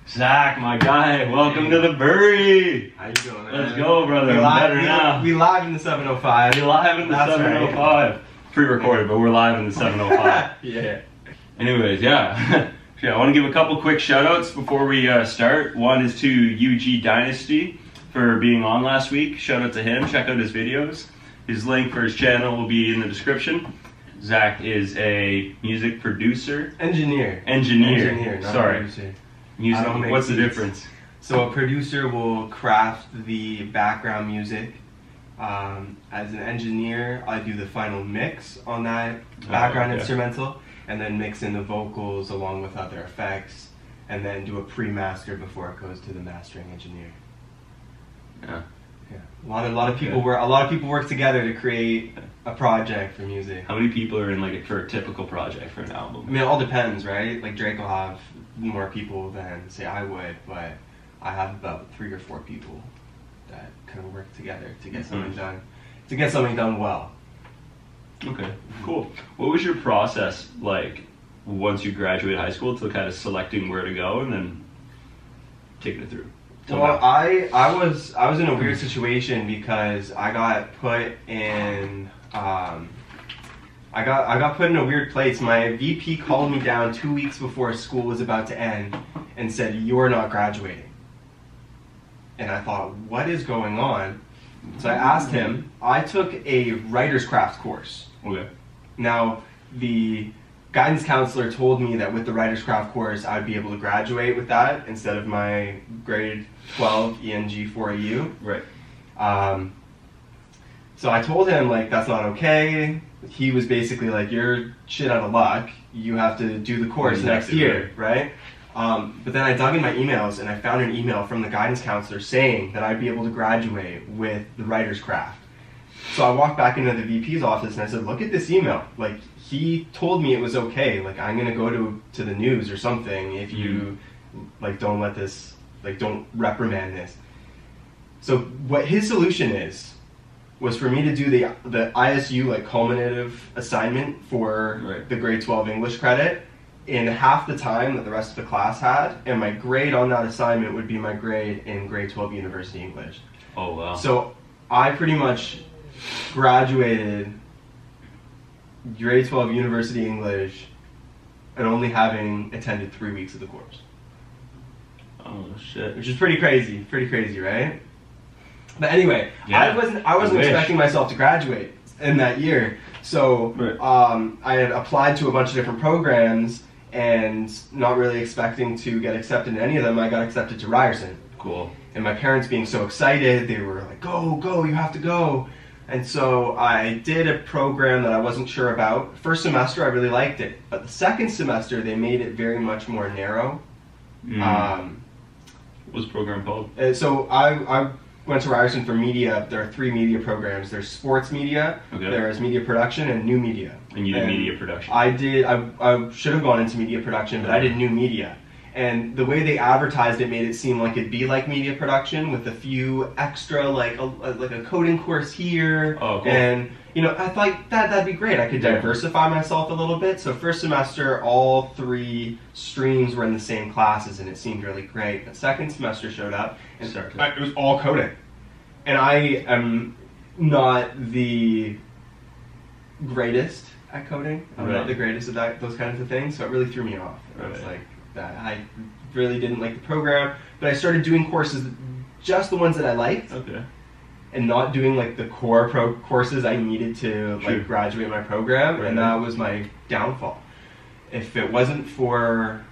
Zach, my guy, welcome to the Bury. How you doing, man? Let's go, brother. I'm better now. We live in the 705. We live in the 705. Right. Pre-recorded, but we're live in the 705. Yeah. Anyways, yeah. I want to give a couple quick shout-outs before we start. One is to UG Dynasty for being on last week. Shout out to him. Check out his videos. His link for his channel will be in the description. Zach is a music producer. Engineer, not Sorry. producer. Music. What's the difference? So a producer will craft the background music. As an engineer, I do the final mix on that background instrumental, and then mix in the vocals along with other effects, and then do a pre-master before it goes to the mastering engineer. Yeah. Yeah. A lot of people work together to create a project for music. How many people are in for a typical project for an album? I mean, it all depends, right? Like Drake will have more people than say I would, but I have about 3 or 4 people that kind of work together to get something done. To get something done well. Okay, cool. What was your process like once you graduated high school to kind of selecting where to go and then taking it through? Well, I was in a weird situation because I got put in I got put in a weird place. My VP called me down 2 weeks before school was about to end and said, "You're not graduating." And I thought, what is going on? So I asked him. I took a writer's craft course. Okay. Now, the guidance counselor told me that with the writer's craft course, I'd be able to graduate with that instead of my grade 12 ENG 4AU. Right. So I told him, that's not okay. He was basically like, you're shit out of luck. You have to do the course next year, right? But then I dug in my emails and I found an email from the guidance counselor saying that I'd be able to graduate with the writer's craft. So I walked back into the VP's office and I said, look at this email. He told me it was okay. I'm going to go to the news or something if you, don't let this, don't reprimand this. So what his solution was for me to do the ISU, culminative assignment for the grade 12 English credit in half the time that the rest of the class had, and my grade on that assignment would be my grade in grade 12 University English. Oh, wow. So I pretty much graduated grade 12 University English and only having attended 3 weeks of the course. Oh, shit. Which is pretty crazy, right? But anyway, I wasn't expecting myself to graduate in that year. So I had applied to a bunch of different programs and not really expecting to get accepted in any of them. I got accepted to Ryerson. Cool. And my parents being so excited, they were like, go, you have to go. And so I did a program that I wasn't sure about. First semester, I really liked it. But the second semester, they made it very much more narrow. What was the program called? So I went to Ryerson for media. There are 3 media programs. There's sports media, there's media production, and new media. And you did media production. I should have gone into media production, but I did new media. And the way they advertised it made it seem like it'd be like media production with a few extra, like a coding course here. Oh, cool. And, I thought that'd be great. I could diversify myself a little bit. So first semester, all 3 streams were in the same classes, and it seemed really great. But second semester showed up, and it was all coding. And I am not the greatest at coding. I'm not the greatest at those kinds of things, so it really threw me off. It's like that. I really didn't like the program, but I started doing courses, just the ones that I liked. Okay. And not doing the core courses I needed to graduate my program, and that was my downfall. If it wasn't for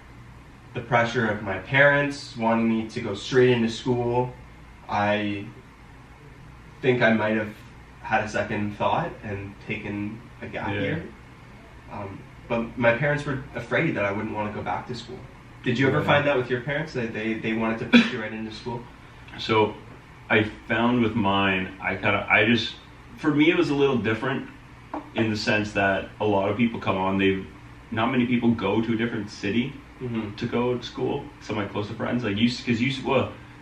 the pressure of my parents wanting me to go straight into school, I think I might have had a second thought and taken a gap year. But my parents were afraid that I wouldn't want to go back to school. Did you ever find that with your parents, that they wanted to push you right into school? So I found with mine, for me it was a little different in the sense that a lot of people come on, not many people go to a different city to go to school. Some of my closer friends,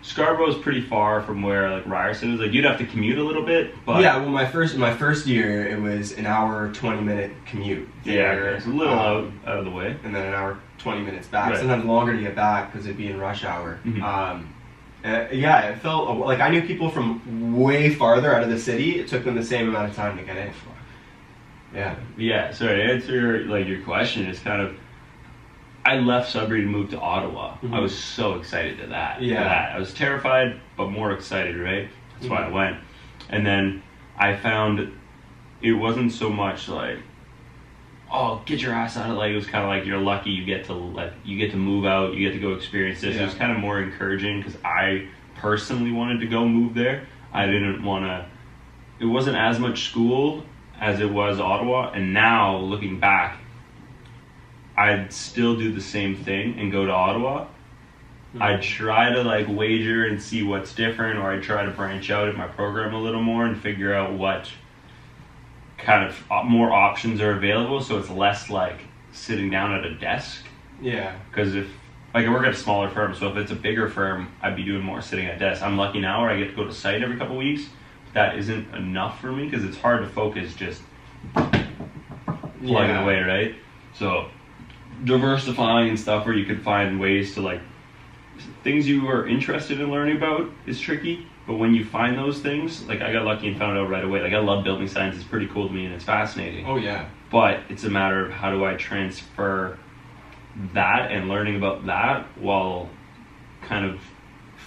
Scarborough's pretty far from where Ryerson is. You'd have to commute a little bit, but my first year it was an hour 20-minute commute. It's a little out of the way, and then an hour 20 minutes back, Right. sometimes longer to get back because it'd be in rush hour. Mm-hmm. Yeah, it felt like I knew people from way farther out of the city. It took them the same amount of time to get in. Yeah. Yeah. So to answer your question, it's kind of, I left Sudbury to move to Ottawa. Mm-hmm. I was so excited to that. Yeah. For that. I was terrified, but more excited, right? That's why I went. And then I found it wasn't so much like, oh, get your ass out of it was kind of like, you're lucky you get to move out, you get to go experience this. Yeah. It was kind of more encouraging because I personally wanted to go move there. I didn't want to, it wasn't as much school as it was Ottawa, and now looking back, I'd still do the same thing and go to Ottawa. I'd try to wager and see what's different, or I'd try to branch out in my program a little more and figure out what kind of more options are available, so it's less like sitting down at a desk. Yeah. Because if I work at a smaller firm, so if it's a bigger firm, I'd be doing more sitting at desk. I'm lucky now where I get to go to site every couple of weeks. That isn't enough for me because it's hard to focus just plugging away, right? So diversifying and stuff where you could find ways to things you are interested in learning about is tricky, but when you find those things, I got lucky and found out right away. I love building science. It's pretty cool to me and it's fascinating. Oh yeah. But it's a matter of how do I transfer that and learning about that while kind of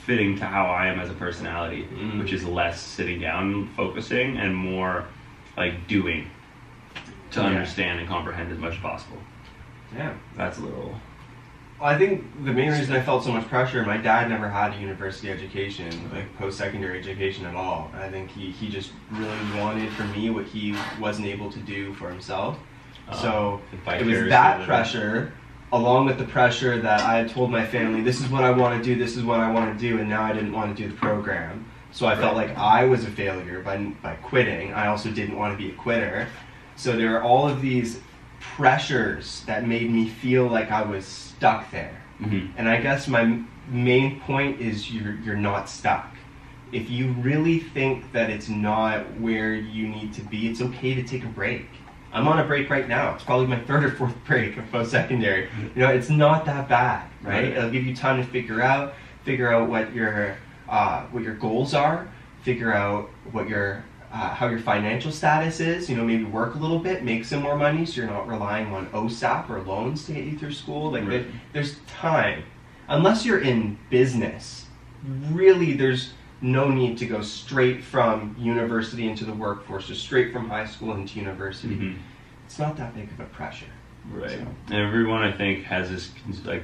fitting to how I am as a personality, which is less sitting down focusing and more doing to understand and comprehend as much as possible. Yeah. That's a little... I think the main reason I felt so much pressure, my dad never had a university education, post-secondary education at all. I think he just really wanted for me what he wasn't able to do for himself. So it was that pressure, along with the pressure that I had told my family, this is what I want to do, this is what I want to do, and now I didn't want to do the program. So I felt like I was a failure by quitting. I also didn't want to be a quitter. So there are all of these pressures that made me feel like I was stuck there. And I guess my main point is you're not stuck. If you really think that it's not where you need to be, it's okay to take a break. I'm on a break right now. It's probably my third or fourth break of post-secondary. It's not that bad, right? It'll give you time to figure out what your goals are, figure out what your how your financial status is, maybe work a little bit, make some more money so you're not relying on OSAP or loans to get you through school. There's time. Unless you're in business, really there's no need to go straight from university into the workforce or straight from high school into university. It's not that big of a pressure. Right. So. And everyone, I think, has this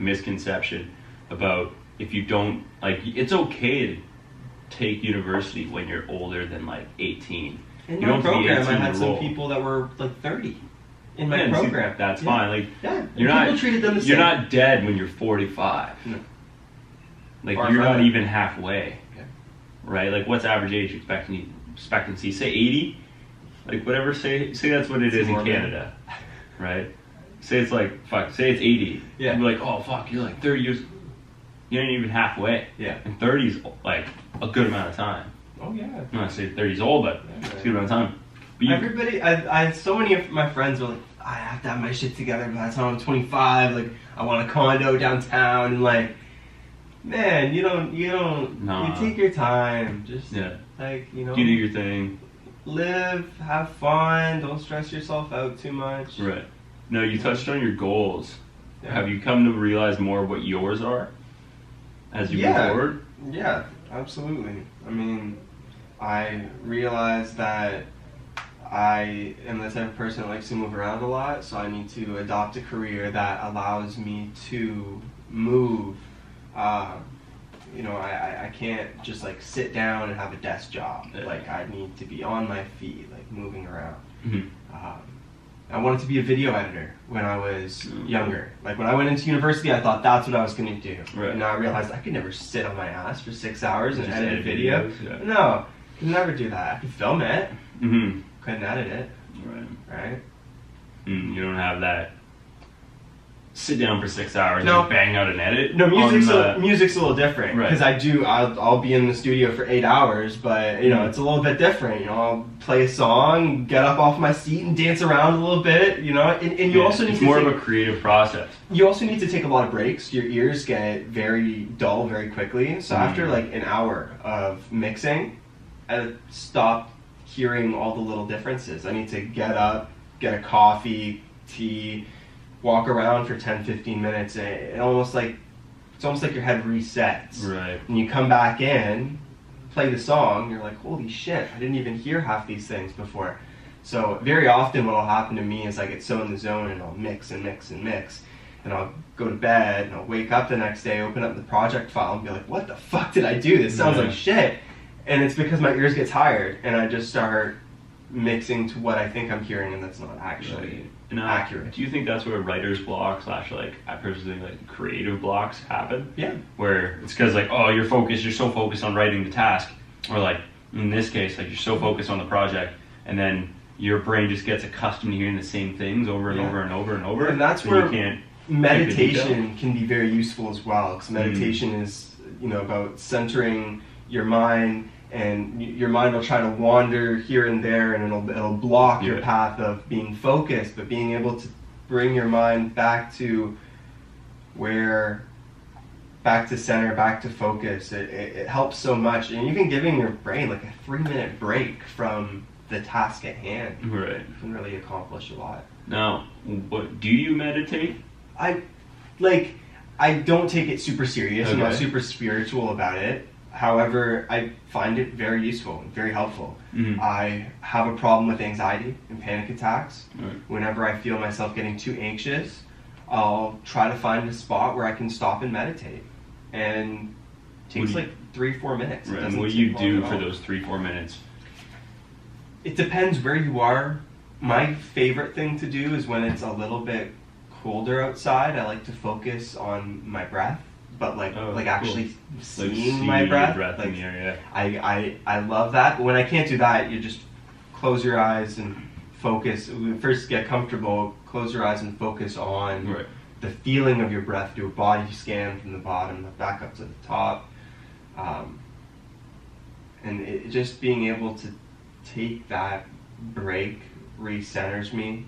misconception about if you don't, it's okay to take university when you're older than 18. In my program, I had some people that were 30 in my program. See, that's fine. People treated them the same. You're not dead when you're 45. No. You're not even halfway. Yeah. Right? What's average age expectancy? Say 80. Whatever. Say that's what it is in Canada. Right? Say it's say it's 80. Yeah. You'd be oh fuck, you're 30 years. You ain't even halfway. Yeah. And 30 is a good amount of time. Oh yeah. I'm not saying 30 is old, but it's a good amount of time. But everybody, I so many of my friends were I have to have my shit together by the time I'm 25. I want a condo downtown, and man, you don't. Nah. You take your time. Just you do your thing. Live, have fun. Don't stress yourself out too much. Right. No, you touched on your goals. Yeah. Have you come to realize more of what yours are as you move forward? Yeah, absolutely. I mean, I realized that I am the type of person that likes to move around a lot, so I need to adopt a career that allows me to move. I can't just sit down and have a desk job. I need to be on my feet, moving around. I wanted to be a video editor when I was younger. When I went into university, I thought that's what I was going to do. Right. And now I realized I could never sit on my ass for 6 hours and edit a video. Videos, yeah. No, could never do that. I could film it. Couldn't edit it. Right. Right? You don't have that sit down for 6 hours No. and bang out an edit. No, music's a little different Right. because I'll be in the studio for 8 hours, but you know it's a little bit different. You know, I'll play a song, get up off my seat, and dance around a little bit. You know, and you also need it's to more of a creative process. You also need to take a lot of breaks. Your ears get very dull very quickly. So after like an hour of mixing, I stop hearing all the little differences. I need to get up, get a coffee, tea, walk around for 10-15 minutes, and it's almost like your head resets. Right. And you come back in, play the song, you're like, holy shit, I didn't even hear half these things before. So very often what will happen to me is I get so in the zone and I'll mix and mix and mix. And I'll go to bed and I'll wake up the next day, open up the project file and be like, what the fuck did I do? This sounds like shit. And it's because my ears get tired and I just start mixing to what I think I'm hearing and that's not actually accurate. Do you think that's where writer's block / like I personally think like creative blocks happen? Yeah. Where it's because like, oh, you're so focused on writing the task, or like in this case, like you're so focused on the project, and then your brain just gets accustomed to hearing the same things over and over and over and over. And that's so where you can't meditation can be very useful as well, because meditation is, you know, about centering your mind, and your mind will try to wander here and there, and it'll block your path of being focused. But being able to bring your mind back to center, back to focus, it helps so much. And even giving your brain like a 3-minute break from the task at hand, can really accomplish a lot. Now, do you meditate? I don't take it super serious. I'm not super spiritual about it. However, I find it very useful and very helpful. I have a problem with anxiety and panic attacks. Whenever I feel myself getting too anxious, I'll try to find a spot where I can stop and meditate. And it takes like 3-4 minutes. Right. And what do you do for those 3-4 minutes? It depends where you are. My favorite thing to do is when it's a little bit colder outside. I like to focus on my breath, but actually seeing my breath. In the air, I love that. But when I can't do that, you just close your eyes and focus. First, get comfortable. Close your eyes and focus on the feeling of your breath. Do a body scan from the bottom back up to the top, and just being able to take that break recenters me.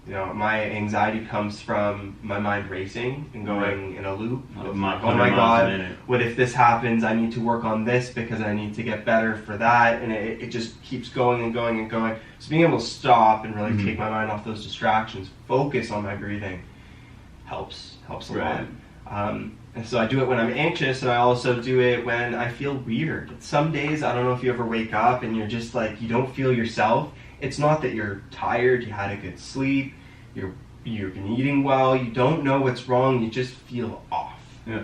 You know, my anxiety comes from my mind racing and going in a loop. Oh my God, what if this happens? I need to work on this because I need to get better for that. And it just keeps going and going and going. So being able to stop and really take my mind off those distractions, focus on my breathing, helps a lot. And so I do it when I'm anxious, and I also do it when I feel weird. Some days, I don't know if you ever wake up and you're just like, you don't feel yourself. It's not that you're tired, you had a good sleep, you've been eating well, you don't know what's wrong, you just feel off. Yeah.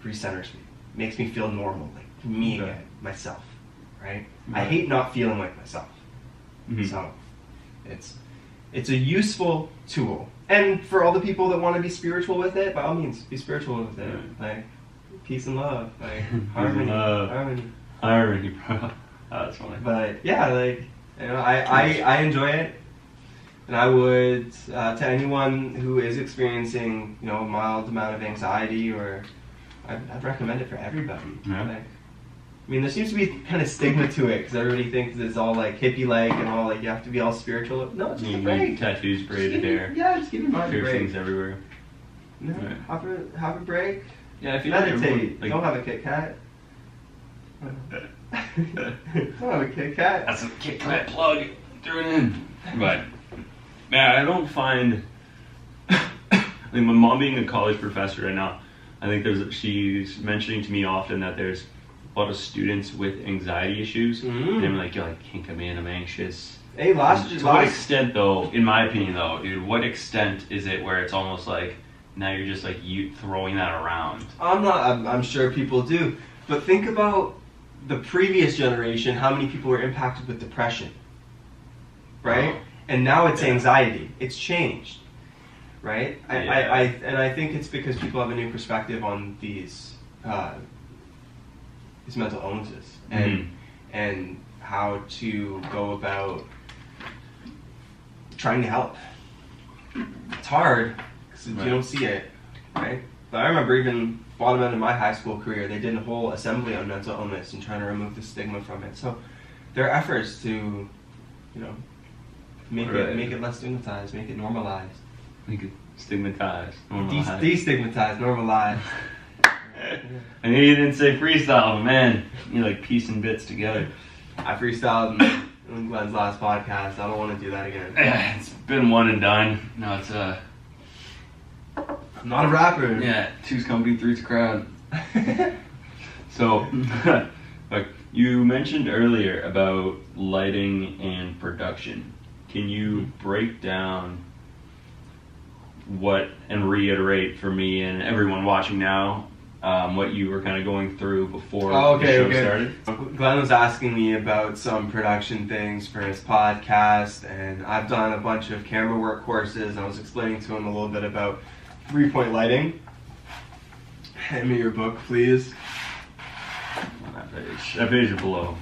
Recenters me. Makes me feel normal, like me again, myself, right? I hate not feeling like myself. So it's a useful tool. And for all the people that want to be spiritual with it, by all means, be spiritual with it. Like peace and love, like harmony, bro. That's funny. But yeah, like, you know, I enjoy it, and I would to anyone who is experiencing, you know, a mild amount of anxiety, or I'd recommend it for everybody. Like, I mean, there seems to be kind of stigma to it because everybody thinks it's all like hippie-like and all like you have to be all spiritual. No, it's just a break. Tattoos, braided hair. Yeah, just give your mind a break. Piercings everywhere. No, have a break. Yeah, if you meditate. Don't have a Kit Kat. Don't have a Kit Kat. That's a Kit Kat plug. Throw it in. But man, I don't find. I mean, my mom being a college professor right now, I think she's mentioning to me often that there's a lot of students with anxiety issues, and I'm like, yo, I can't come in, I'm anxious. Hey, to what extent, though, in my opinion, though, dude, what extent is it where it's almost like now you're just like you throwing that around? I'm sure people do, but think about the previous generation, how many people were impacted with depression, right? And now it's anxiety. It's changed, right? I think it's because people have a new perspective on these mental illnesses and how to go about trying to help. It's hard because you don't see it, right? But I remember even bottom end of my high school career, they did a whole assembly on mental illness and trying to remove the stigma from it. So there are efforts to, you know, make it less stigmatized, make it normalized. Make it stigmatized, normalized. Destigmatized, normalized. I knew you didn't say freestyle, but man, you're like piecing bits together. I freestyled in Glenn's last podcast. I don't want to do that again. It's been one and done. No, it's I'm not a rapper. Yeah, two's company, three's a crowd. So, like you mentioned earlier about lighting and production. Can you break down what and reiterate for me and everyone watching now what you were kind of going through before the show started? Glenn was asking me about some production things for his podcast, and I've done a bunch of camera work courses, and I was explaining to him a little bit about 3-point lighting. Hand me your book, please. That page is below.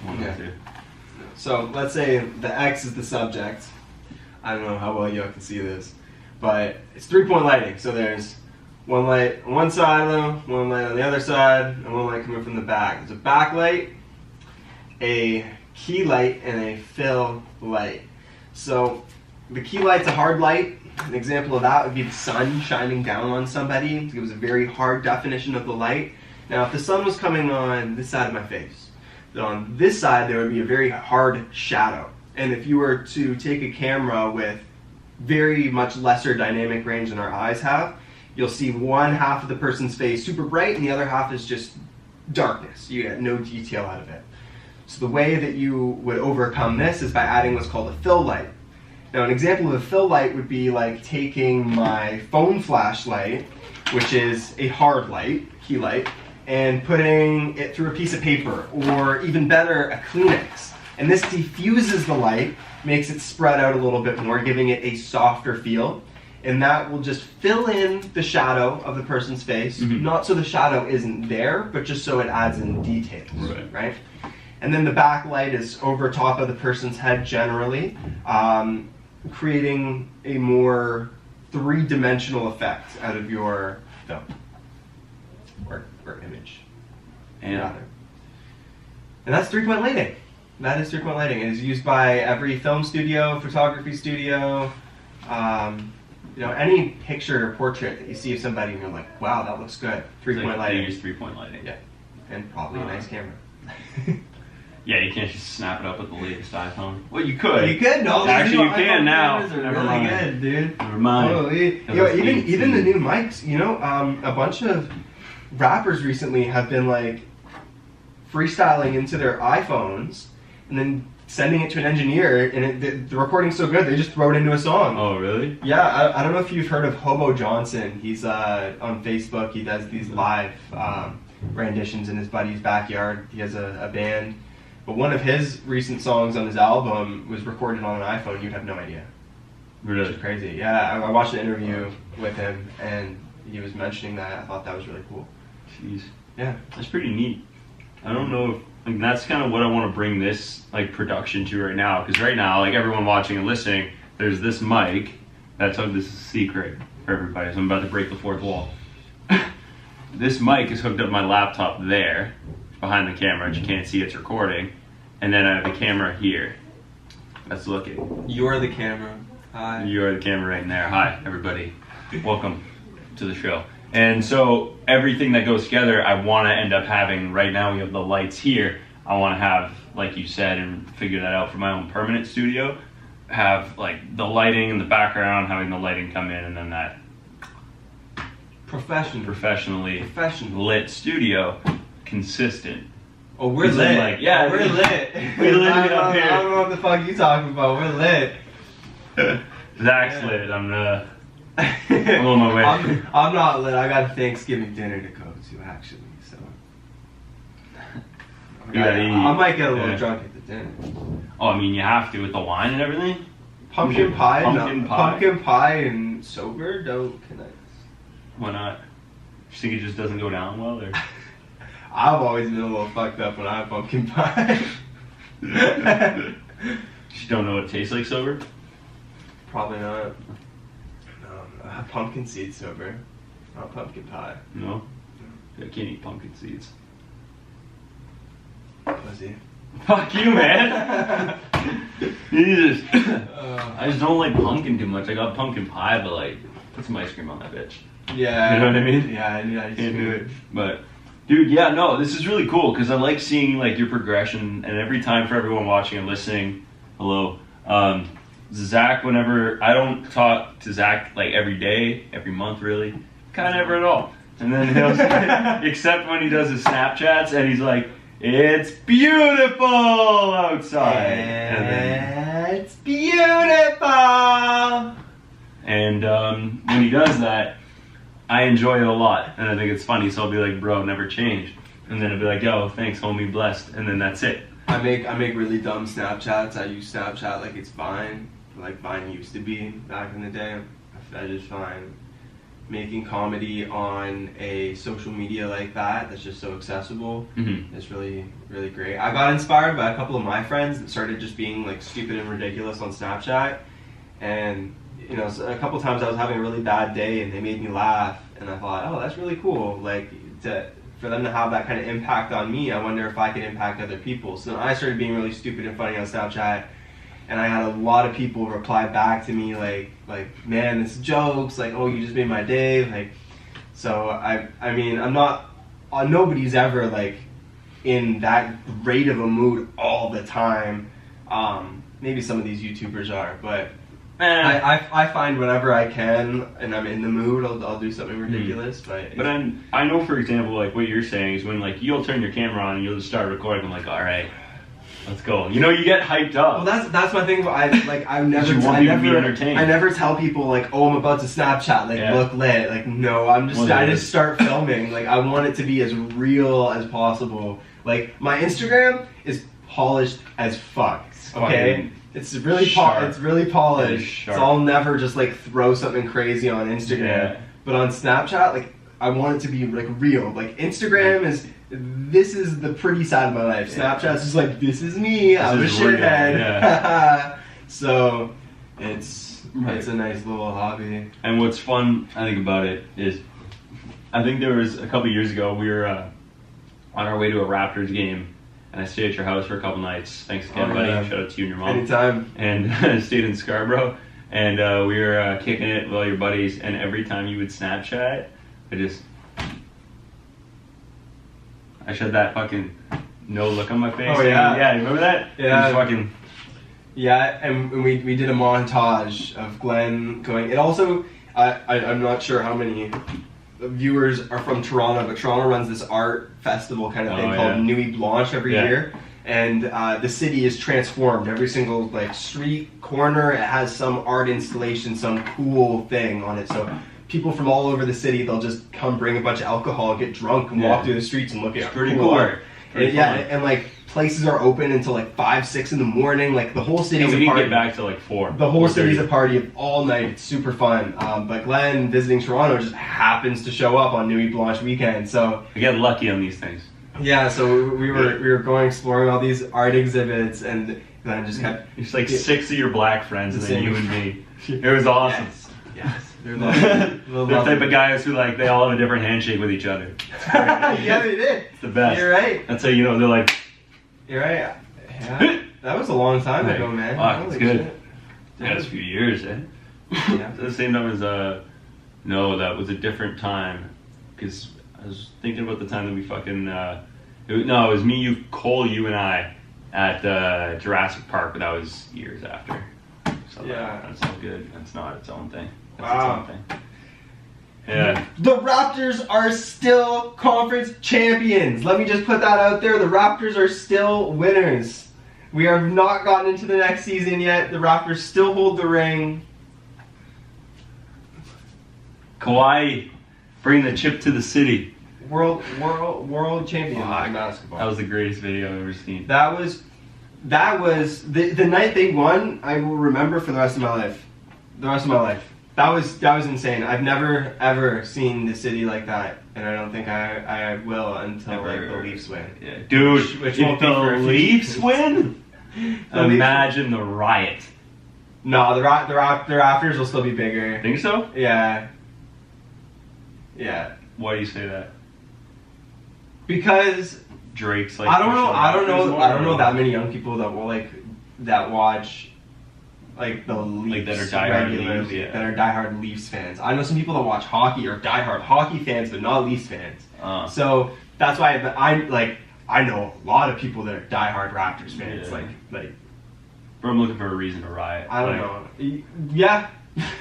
So let's say the X is the subject. I don't know how well you can see this, but it's 3-point lighting. So there's one light on one side, one light on the other side, and one light coming from the back. There's a backlight, a key light, and a fill light. So the key light's a hard light. An example of that would be the sun shining down on somebody. It gives a very hard definition of the light. Now, if the sun was coming on this side of my face, then on this side there would be a very hard shadow. And if you were to take a camera with very much lesser dynamic range than our eyes have, you'll see one half of the person's face super bright and the other half is just darkness. You get no detail out of it. So the way that you would overcome this is by adding what's called a fill light. Now, an example of a fill light would be like taking my phone flashlight, which is a hard light, key light, and putting it through a piece of paper, or even better, a Kleenex. And this diffuses the light, makes it spread out a little bit more, giving it a softer feel. And that will just fill in the shadow of the person's face, not so the shadow isn't there, but just so it adds in details, right? And then the backlight is over top of the person's head generally, creating a more three-dimensional effect out of your film or image. And that's 3-point lighting. That is 3-point lighting. It is used by every film studio, photography studio, you know, any picture or portrait that you see of somebody and you're like, wow, that looks good. 3-point lighting. They use 3-point lighting. Yeah, and probably a nice camera. Yeah, you can't just snap it up with the latest iPhone. Well, you could. You could. No, actually, you can now. Are really good, dude. Never mind. Oh, even the new mics. You know, a bunch of rappers recently have been like freestyling into their iPhones and then sending it to an engineer, and the recording's so good they just throw it into a song. Oh, really? Yeah, I don't know if you've heard of Hobo Johnson. He's on Facebook. He does these live renditions in his buddy's backyard. He has a band. But one of his recent songs on his album was recorded on an iPhone. You'd have no idea. Really? Which is crazy. Yeah, I watched an interview with him, and he was mentioning that. I thought that was really cool. Jeez. Yeah. That's pretty neat. I don't know if, like, that's kind of what I want to bring this, like, production to right now. Because right now, like, everyone watching and listening, there's this mic. This is a secret for everybody, so I'm about to break the fourth wall. This mic is hooked up to my laptop there, behind the camera, and you can't see it's recording. And then I have the camera here. That's looking. You're the camera. Hi. You are the camera right in there. Hi, everybody. Welcome to the show. And so everything that goes together, I want to end up having, right now we have the lights here. I want to have, like you said, and figure that out for my own permanent studio, have like the lighting in the background, having the lighting come in, and then that professionally lit studio, consistent. Oh, we're lit. Like, yeah, we're lit. We lit it up here. I don't know what the fuck you talking about. We're lit. Zach's lit. I'm on my way. I'm not lit. I got Thanksgiving dinner to go to, actually. So I might get a little drunk at the dinner. Oh, I mean, you have to with the wine and everything. Pumpkin pie and sober don't connect. Why not? You think it just doesn't go down well, or? I've always been a little fucked up when I have pumpkin pie. You don't know what it tastes like sober? Probably not. Pumpkin seeds sober, not pumpkin pie. No, I can't eat pumpkin seeds. Pussy. Fuck you, man. Jesus. I just don't like pumpkin too much. I got pumpkin pie, but like, put some ice cream on that bitch. Yeah. You know what I mean? Yeah, I Can't do it. But, dude, yeah, no, this is really cool because I like seeing like your progression, and every time for everyone watching and listening, hello. Zach, whenever I don't talk to Zach like every day, every month, really, kind of never at all. And then he'll, except when he does his Snapchats, and he's like, "It's beautiful outside." It's beautiful. And when he does that, I enjoy it a lot, and I think it's funny. So I'll be like, "Bro, never changed," and then I'll be like, "Yo, thanks, homie, blessed," and then that's it. I make really dumb Snapchats. I use Snapchat like it's Vine, like Vine used to be back in the day. I just find making comedy on a social media like that's just so accessible. It's really, really great. I got inspired by a couple of my friends that started just being like stupid and ridiculous on Snapchat, and you know, so a couple times I was having a really bad day and they made me laugh, and I thought, oh, that's really cool. Like for them to have that kind of impact on me, I wonder if I could impact other people. So then I started being really stupid and funny on Snapchat, and I had a lot of people reply back to me like, man, this is jokes, like, oh, you just made my day, like, so I mean, I'm not, nobody's ever like in that great of a mood all the time. Maybe some of these YouTubers are, but I find whenever I can and I'm in the mood, I'll do something ridiculous. But I know, for example, like what you're saying is when like you'll turn your camera on and you'll just start recording. I'm like, all right, let's go. You know, you get hyped up. Well, that's my thing. I never tell people like, oh, I'm about to Snapchat, like look lit. Like, no, I just start filming. Like, I want it to be as real as possible. Like, my Instagram is polished as fuck. Okay. It's really polished. So I'll never just like throw something crazy on Instagram. Yeah. But on Snapchat, like I want it to be like real. Like Instagram this is the pretty side of my life. Yeah. Snapchat's just like, this is me. I'm a shithead. Yeah. So it's a nice little hobby. And what's fun, I think, about it is, I think there was a couple years ago we were on our way to a Raptors game. And I stayed at your house for a couple nights. Thanks again, buddy. Shout out to you and your mom. Anytime. And I stayed in Scarborough, and we were kicking it with all your buddies. And every time you would Snapchat, I showed that fucking no look on my face. Oh yeah, yeah. You remember that? Yeah. Fucking. Yeah, and we did a montage of Glenn going. It also, I'm not sure how many viewers are from Toronto, but Toronto runs this art festival kind of thing called Nuit Blanche every year, and the city is transformed. Every single like street corner, it has some art installation, some cool thing on it. So people from all over the city, they'll just come bring a bunch of alcohol, get drunk, and walk through the streets and look at pretty cool art. And like places are open until like 5, 6 in the morning. Like the whole city's a party. We get back to like 4. The whole city's a party all night. It's super fun. But Glenn visiting Toronto just happens to show up on Nuit Blanche weekend. So I get lucky on these things. Yeah. So we were going exploring all these art exhibits, and Glenn just kept. It's like 6 of your black friends, and then you and me. It was awesome. Yes. They're lovely. The type of guys who like they all have a different handshake with each other. Yeah, they did. It's the best. You're right. That's how you know they're like. You're right. Yeah. That was a long time ago, man. Fuck, it's good. Yeah, it's a few years, eh? Yeah. At the same time as no, that was a different time, because I was thinking about the time that we fucking it was me, you, Cole, you and I at Jurassic Park, but that was years after. So that's all good. That's not its own thing. That's its own thing. Yeah. The Raptors are still conference champions. Let me just put that out there. The Raptors are still winners. We have not gotten into the next season yet. The Raptors still hold the ring. Kawhi, bring the chip to the city. World champion in basketball. That was the greatest video I've ever seen. That was the night they won. I will remember for the rest of my life. That was insane. I've never ever seen the city like that, and I don't think I will until like the Leafs win. Yeah, dude, which if the Leafs win, imagine the riot. No, the Raptors will still be bigger. Think so? Yeah. Yeah. Why do you say that? Because Drake's like. I don't know that many. many young people that watch like the Leafs that are diehard regularly, Leafs, yeah. that are diehard Leafs fans. I know some people that watch hockey or diehard hockey fans, but not Leafs fans. So that's why I know a lot of people that are diehard Raptors fans. Yeah. Like. But I'm looking for a reason to riot. I don't know. Yeah.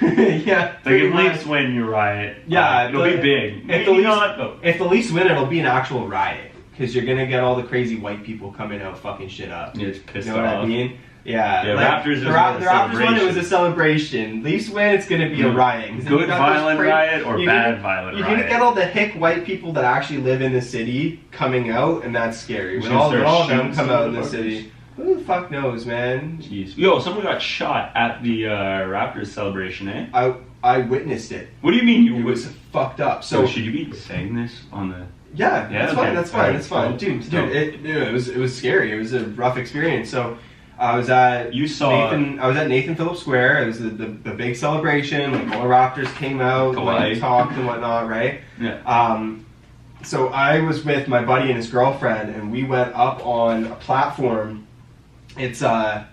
Yeah. Like if Leafs win, you riot. Yeah, it'll be big. If the Leafs win, it'll be an actual riot because you're gonna get all the crazy white people coming out fucking shit up. Yeah, it's pissed off. You know what I mean? Yeah. Raptors. The Raptors won. It was a celebration. Leafs win. It's gonna be a riot. Good violent riot or bad violent riot. You're gonna get all the hick white people that actually live in the city coming out, and that's scary. When all of them come out in the city. Who the fuck knows, man? Jeez. Yo, someone got shot at the Raptors celebration, eh? I witnessed it. What do you mean It was fucked up. So should you be saying this on the? Yeah, that's fine. That's fine. That's fine, dude. Cool. It was scary. It was a rough experience. So I was at Nathan Phillips Square. It was the big celebration. Like all the Raptors came out, like, talked and whatnot, right? Yeah. So I was with my buddy and his girlfriend, and we went up on a platform. It's a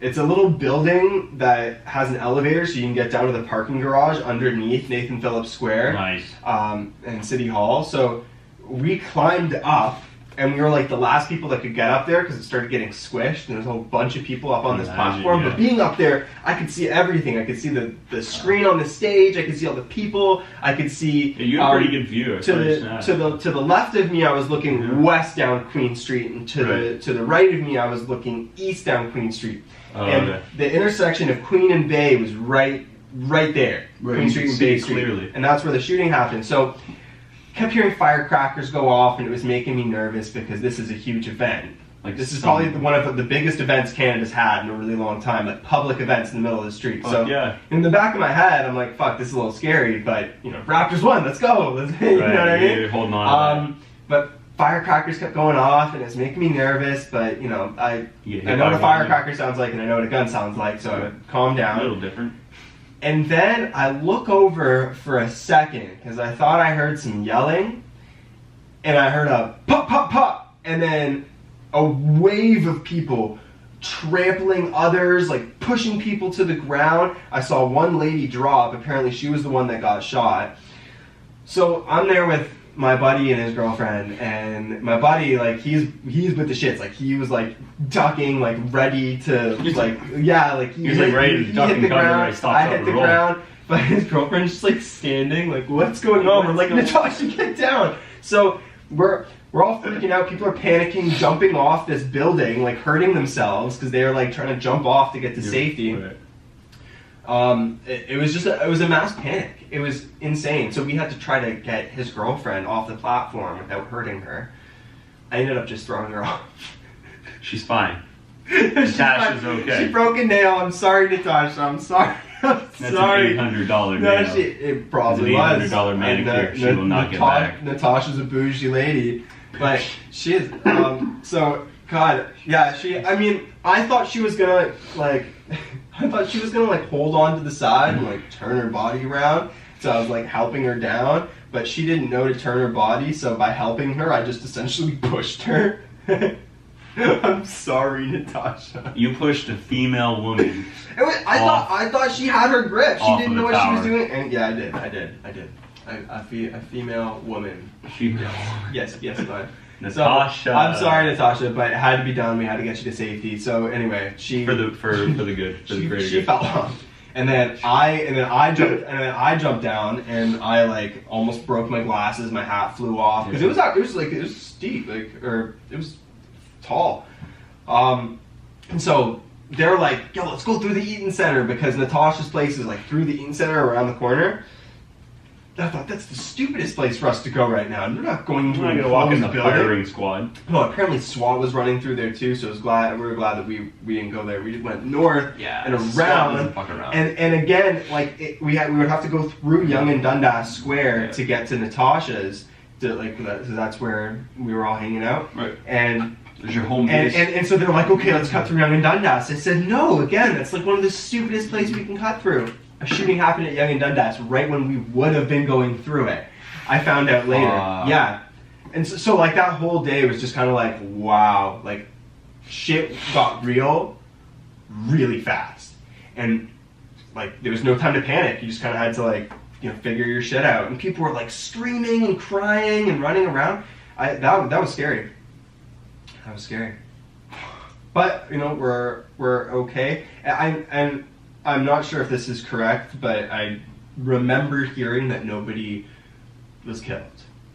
little building that has an elevator, so you can get down to the parking garage underneath Nathan Phillips Square. Nice. And City Hall. So we climbed up, and we were like the last people that could get up there because it started getting squished, and there's a whole bunch of people up on this platform. Yeah. But being up there, I could see everything. I could see the screen on the stage. I could see all the people. I could see. Yeah, you had a pretty good view. To the left of me, I was looking west down Queen Street, and to the right of me, I was looking east down Queen Street. The intersection of Queen and Bay was right there. Right. Queen Street and Bay Street, clearly. and that's where the shooting happened. So. Kept hearing firecrackers go off, and it was making me nervous because this is a huge event. Like this is probably one of the biggest events Canada's had in a really long time, like public events in the middle of the street. So in the back of my head, I'm like, "Fuck, this is a little scary," but Raptors won. Let's go. You know what I mean? You're holding on. But firecrackers kept going off, and it's making me nervous. But I know what a firecracker sounds like, and I know what a gun sounds like. So I calmed down. A little different. And then I look over for a second because I thought I heard some yelling, and I heard a pop, pop, pop, and then a wave of people trampling others, like pushing people to the ground. I saw one lady drop. Apparently she was the one that got shot. So I'm there with my buddy and his girlfriend, and my buddy, like, he's with the shits. Like, he was like ducking, like ready to like he was like ready to duck and cover. I hit the ground, but his girlfriend's just like standing, like, what's going on? We're like, Natasha, get down. So we're all freaking out. People are panicking, jumping off this building, like hurting themselves because they are like trying to jump off to get to safety. Right. It was a mass panic. It was insane. So we had to try to get his girlfriend off the platform without hurting her. I ended up just throwing her off. She's fine. Natasha's okay. She broke a nail. I'm sorry, Natasha. I'm sorry. That's sorry. An $800 nail. No, it probably was. It's an $800 manicure. She will not get back. Natasha's a bougie lady, but she is. So God, yeah. I mean, I thought she was gonna like. I thought she was gonna like hold on to the side and like turn her body around. So I was like helping her down, but she didn't know to turn her body. So by helping her, I just essentially pushed her. I'm sorry, Natasha. You pushed a female woman. I thought she had her grip. She didn't know what tower. she was doing. And yeah, I did. A female woman. Female. Yes, bud. Natasha. So, I'm sorry, Natasha, but it had to be done. We had to get you to safety. So anyway, she for the good, for the greater good. She fell off, and then I jumped down, and I like almost broke my glasses. My hat flew off because it was steep, or it was tall. And so they're like, yo, let's go through the Eaton Center because Natasha's place is like through the Eaton Center around the corner. I thought that's the stupidest place for us to go right now. We're not going to walk in the firing squad. No, apparently SWAT was running through there too, so we were glad that we didn't go there. We went north and around. And again, like we would have to go through Yonge and Dundas Square to get to Natasha's. Because that's where we were all hanging out. Right. And There's your home And, base. and so they're like, okay, let's cut through Yonge and Dundas. I said, no, again, that's like one of the stupidest places we can cut through. A shooting happened at Yonge and Dundas right when we would have been going through it. I found out later. Yeah. And so like that whole day was just kind of like, wow, like shit got real really fast. And like there was no time to panic. You just kind of had to like, figure your shit out. And people were like screaming and crying and running around. That was scary. That was scary. But we're okay. And I'm not sure if this is correct, but I remember hearing that nobody was killed.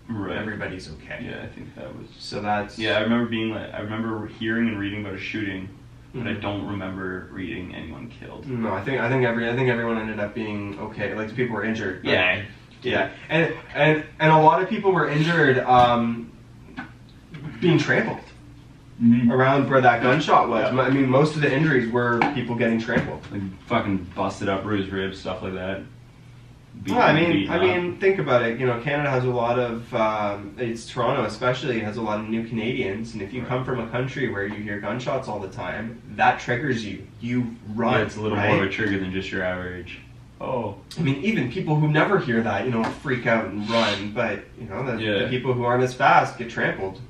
Right. Everybody's okay. Yeah, I think that was. So that's. Yeah, I remember hearing and reading about a shooting, but I don't remember reading anyone killed. No, I think everyone ended up being okay. Like people were injured. Yeah. Yeah, and a lot of people were injured, being trampled. Mm-hmm. Around where that gunshot was. Yeah. I mean, most of the injuries were people getting trampled. Like fucking busted up, bruised ribs, stuff like that. Well, I mean, think about it. Canada has a lot of. It's Toronto, especially, has a lot of new Canadians, and if you come from a country where you hear gunshots all the time, that triggers you. You run. Yeah, it's a little more of a trigger than just your average. Oh. I mean, even people who never hear that, freak out and run, but the people who aren't as fast get trampled.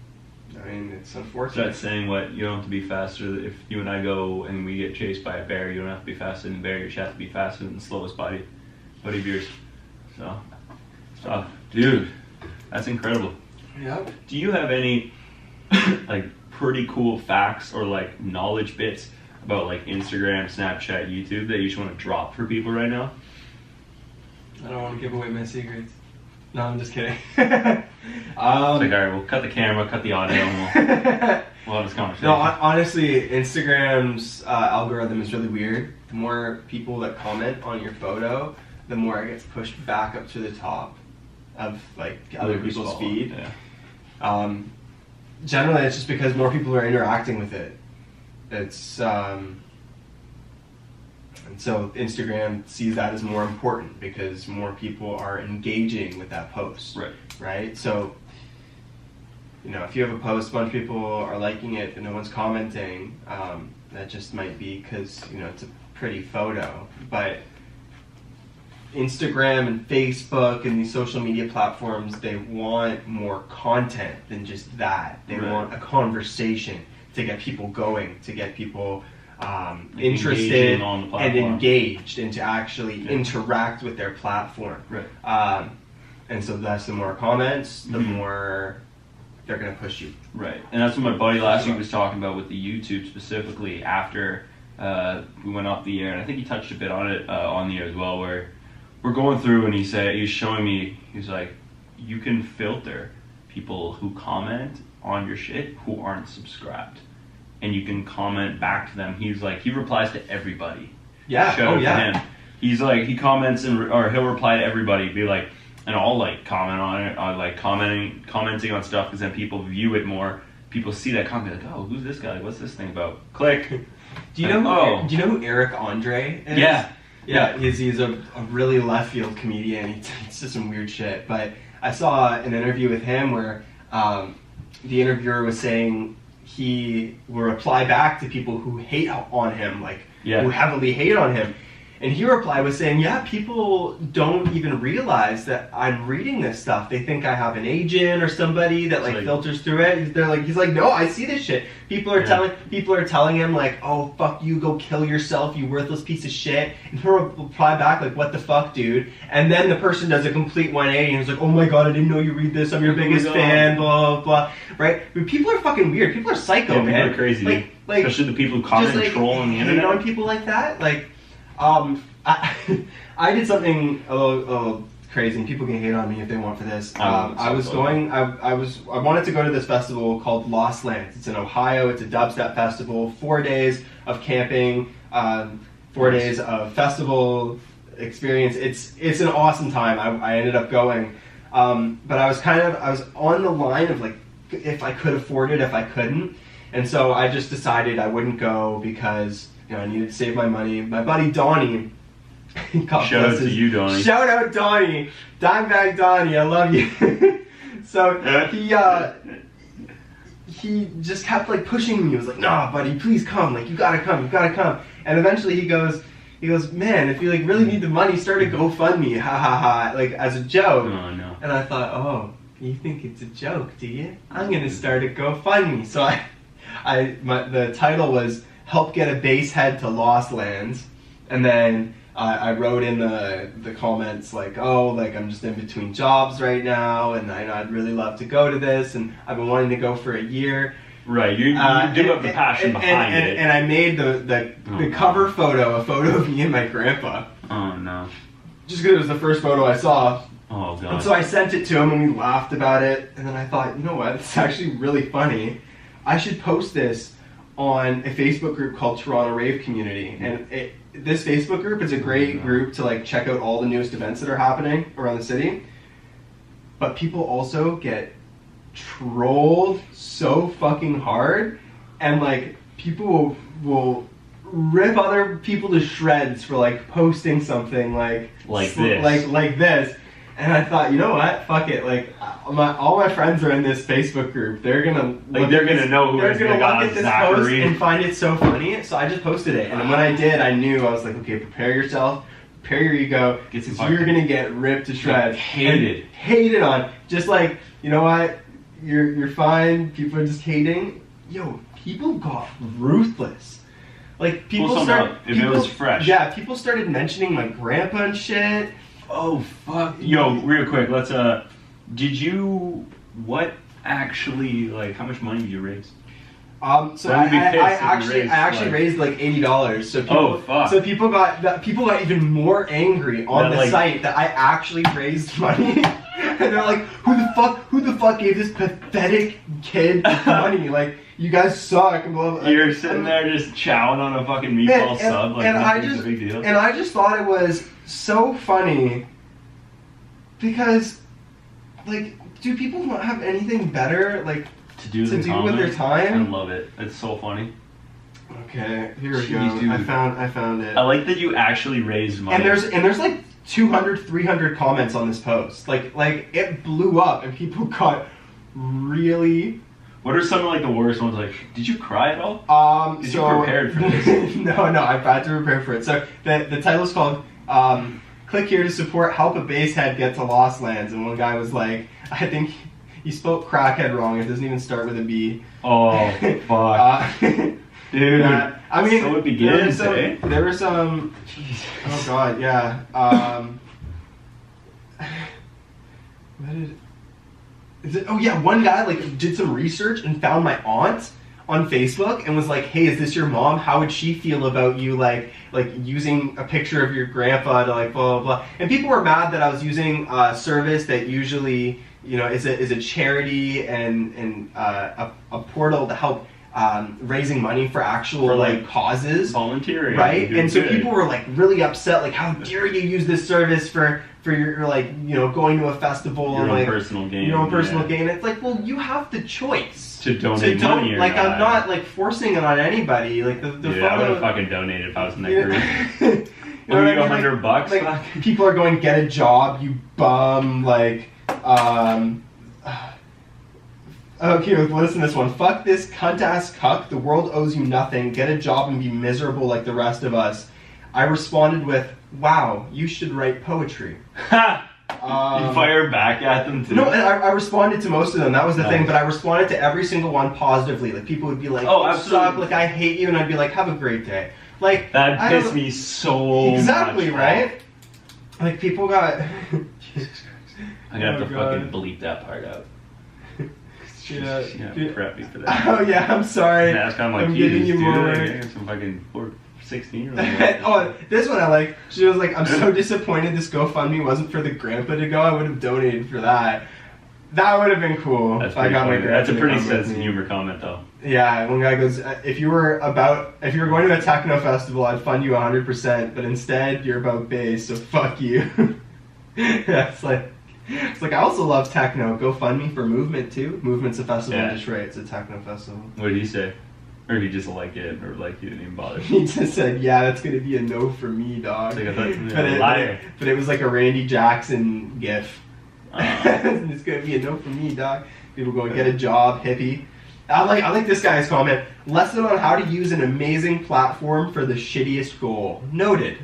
I mean, it's unfortunate. That's saying what you don't have to be faster. If you and I go and we get chased by a bear, you don't have to be faster than the bear. You just have to be faster than the slowest buddy of yours. So, dude, that's incredible. Yeah. Do you have any like pretty cool facts or like knowledge bits about like Instagram, Snapchat, YouTube that you just want to drop for people right now? I don't want to give away my secrets. No, I'm just kidding. It's like, all right, we'll cut the camera, cut the audio, and we'll have this conversation. No, honestly, Instagram's algorithm is really weird. The more people that comment on your photo, the more it gets pushed back up to the top of like other people's feed. Yeah. Generally, it's just because more people are interacting with it. It's and so Instagram sees that as more important because more people are engaging with that post. Right. Right? So, if you have a post, a bunch of people are liking it, but no one's commenting, that just might be because, it's a pretty photo. But Instagram and Facebook and these social media platforms, they want more content than just that. They want a conversation to get people going, to get people interested and engaged, and to actually interact with their platform. Right. And so that's the more comments, the more they're going to push you. Right. And that's what my buddy last week was talking about with the YouTube specifically after we went off the air. And I think he touched a bit on it on the air as well, where we're going through and he's showing me, he's like, you can filter people who comment on your shit who aren't subscribed. And you can comment back to them. He's like, he replies to everybody. Yeah. Shout out to him. He's like, he comments or he'll reply to everybody, be like, and I'll like comment on it, like commenting on stuff, because then people view it more. People see that comment, like, oh, who's this guy? What's this thing about? Click. Do you know who Eric Andre is? Yeah. He's a really left field comedian. He says some weird shit. But I saw an interview with him where the interviewer was saying he will reply back to people who hate on him, who heavily hate on him. And he replied with saying, yeah, people don't even realize that I'm reading this stuff. They think I have an agent or somebody that filters through it. He's like, no, I see this shit. People are telling him like, oh, fuck you, go kill yourself, you worthless piece of shit. And he'll reply back like, what the fuck, dude? And then the person does a complete 180 and he's like, oh my god, I didn't know you read this. I'm your biggest fan, blah, blah, blah. Right? But people are fucking weird. People are psycho, man. People are crazy. Like, especially the people who comment and troll on the internet. On people like that, I did something a little crazy, and people can hate on me if they want for this. I wanted to go to this festival called Lost Lands. It's in Ohio. It's a dubstep festival. 4 days of camping, 4 days of festival experience. It's an awesome time. I ended up going, but I was on the line of like, if I could afford it, if I couldn't, and so I just decided I wouldn't go because I needed to save my money. My buddy Donnie. Shout out to you, Donnie. Shout out, Donnie. Dimebag Donnie, I love you. So he just kept like pushing me. He was like, "Nah, buddy, please come. Like, you gotta come." And eventually he goes, "Man, if you like really need the money, start a GoFundMe, ha ha ha," like as a joke. Oh no. And I thought, oh, you think it's a joke, do you? I'm gonna start a GoFundMe. So the title was "Help Get a Base Head to Lost Lands," and then I wrote in the comments like, "Oh, like I'm just in between jobs right now, and I'd really love to go to this, and I've been wanting to go for a year." Right, you do have the passion behind it. And I made the cover photo, a photo of me and my grandpa. Oh no. Just because it was the first photo I saw. Oh god. And so I sent it to him and we laughed about it. And then I thought, you know what, it's actually really funny. I should post this on a Facebook group called Toronto Rave Community. And this Facebook group is a great group to like check out all the newest events that are happening around the city. But people also get trolled so fucking hard, and like people will rip other people to shreds for like posting something like this. And I thought, you know what, fuck it, like all my friends are in this Facebook group. They're gonna know who is gonna look at this post and find it so funny. So I just posted it, and when I did, I knew, I was like, okay, prepare yourself, prepare your ego, because you're gonna get ripped to shreds, hated on. Just like, you know what, you're fine. People are just hating. Yo, people got ruthless. Like people it was fresh. Yeah, people started mentioning my grandpa and shit. Oh fuck. Yo, real quick, let's what actually, like, how much money did you raise? So I actually raised like $80. So people got even more angry on the site that I actually raised money. And they're like, who the fuck gave this pathetic kid money? Like, you guys suck. And blah, blah. You're sitting there just chowing on a fucking meatball sub, like, it's a big deal. And I just thought it was so funny because, like, do people not have anything better, like, to do with their time? I love it. It's so funny. Okay, here we go. Dude. I found it. I like that you actually raised money. And there's like 200, 300 comments on this post. Like it blew up, and people got really. What are some of like the worst ones? Like, did you cry at all? Did you prepared for this? No, I've had to prepare for it. So the title is called "Click Here to Support Help a Basehead Get to Lost Lands," and one guy was like, I think he spelled crackhead wrong. It doesn't even start with a B. Oh fuck. Dude, I mean, so it begins, there were some. Oh god, yeah. One guy like did some research and found my aunt on Facebook and was like, "Hey, is this your mom? How would she feel about you like using a picture of your grandpa to like blah blah blah?" And people were mad that I was using a service that usually, you know, is a charity and a portal to help. Raising money for actual like causes, volunteering, right? And so people were like really upset, like, how dare you use this service for your like, you know, going to a festival your and own like personal gain. Your own personal gain. It's like, well, you have the choice to donate money. Like, I'm not like forcing it on anybody. Like the photo, I would have fucking donated if I was in that group. You know what I $100 mean? bucks. Like, people are going, get a job, you bum. Like, okay, listen to this one. Fuck this cunt-ass cuck. The world owes you nothing. Get a job and be miserable like the rest of us. I responded with, wow, you should write poetry. You fired back at them too? No, and I responded to most of them. That was the thing. But I responded to every single one positively. Like, people would be like, oh, you absolutely. suck. Like, I hate you. And I'd be like, have a great day. Like, that pissed me so exactly, much right? off. Like, people got... Jesus Christ. I'm going to have to fucking bleep that part out. Yeah, prep me for that. Oh yeah, I'm sorry. I'm giving you more work. Some fucking 16-year-old. Oh, this one I like. She was like, I'm so disappointed this GoFundMe wasn't for the grandpa to go. I would have donated for that. That would have been cool. That's if I got my grandpa. That's a pretty sense of humor comment, though. Yeah, one guy goes, if you were going to a techno festival, I'd fund you 100%, but instead you're about bass, so fuck you. That's like. It's like, I also love techno. GoFundMe for Movement too. Movement's a festival in Detroit. It's a techno festival. What did he say? Or did he just like it, or like he didn't even bother? He just said, "Yeah, that's gonna be a no for me, dog." Like, but it was like a Randy Jackson gif. It's gonna be a no for me, dog. People go get a job, hippie. I like this guy's comment. Lesson on how to use an amazing platform for the shittiest goal. Noted.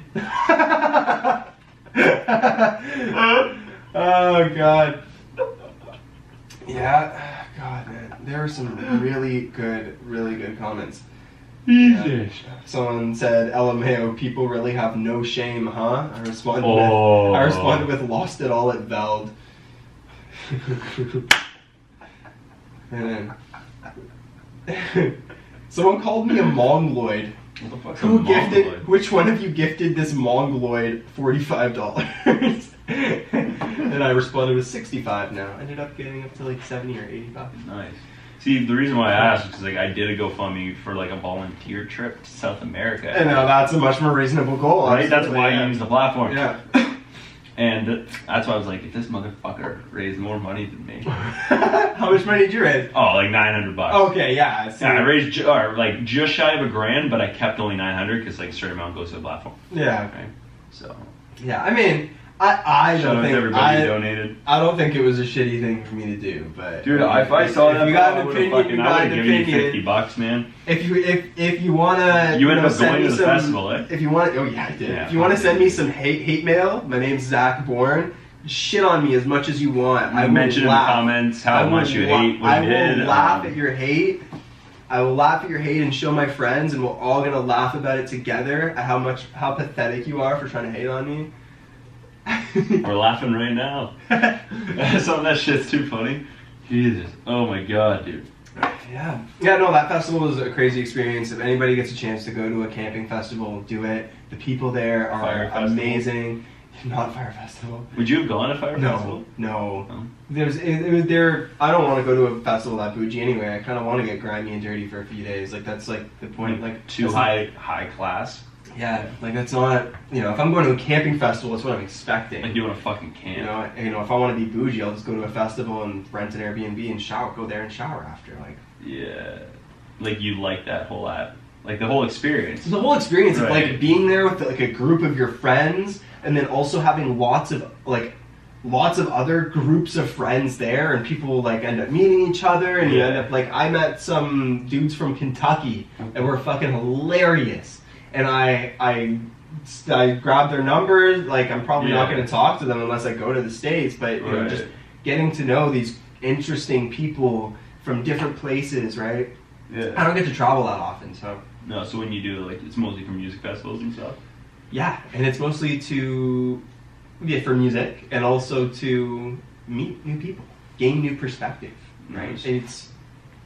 Oh God. Yeah. God, man. There are some really good comments. Jesus. Someone said, "LMAO, people really have no shame, huh?" I responded with "Lost it all at Veld." And then someone called me a mongoloid. What the fuck's Who a gifted? mongoloid? Which one of you gifted this mongoloid $45? And I responded with 65. Now ended up getting up to like 70 or 85. Nice. See, the reason why I asked is because like I did a GoFundMe for like a volunteer trip to South America. And now that's a much more reasonable goal, right? That's absolutely, why yeah. you use the platform. Yeah. And that's why I was like, if this motherfucker raised more money than me. How much money did you raise? Oh, like $900. Okay, yeah. Yeah, I raised like just shy of $1,000, but I kept only 900 because like a certain amount goes to the platform. Yeah. Right. So. Yeah, I mean, I Shout don't out to think everybody who donated. I don't think it was a shitty thing for me to do, but Dude, if I saw that, you got I an would've opinion, fucking, you I got would an have given you opinion. $50, man. If you wanna, You ended up send going me to the some, festival, eh? If you want, oh yeah, I did. Yeah, if you want to fuck send yeah. me some hate mail, my name's Zach Borne. Shit on me as much as you want. I will mentioned in the laugh. comments how much you hate what I you did. will laugh at your hate. I will laugh at your hate and show my friends, and we're all gonna laugh about it together at how pathetic you are for trying to hate on me. We're laughing right now. Some of that shit's too funny. Jesus. Oh my god, dude. Yeah. Yeah, no, that festival was a crazy experience. If anybody gets a chance to go to a camping festival, do it. The people there are Fire festival? amazing. Not Fire Festival. Would you have gone to Fire Festival? No. No. It was there. I don't want to go to a festival that bougie anyway. I kind of want to get grimy and dirty for a few days. Like that's like the point. Like too high class. Yeah, like that's not. If I'm going to a camping festival, that's what I'm expecting. Like you want to fucking camp. If I want to be bougie, I'll just go to a festival and rent an Airbnb and go there and shower after. Like. Yeah. Like you like that whole app. Like the whole experience. The whole experience of Right. like being there with like a group of your friends, and then also having lots of other groups of friends there, and people like end up meeting each other, and you Yeah. end up like I met some dudes from Kentucky that were fucking hilarious, and I grabbed their numbers. Like I'm probably not Yeah. going to talk to them unless I go to the States, but you know, Right. just getting to know these interesting people from different places, right? I Yeah. don't get to travel that often, so. No, so when you do like it's mostly for music festivals and stuff. Yeah, and it's mostly for music and also to meet new people, gain new perspective, right? Nice. It's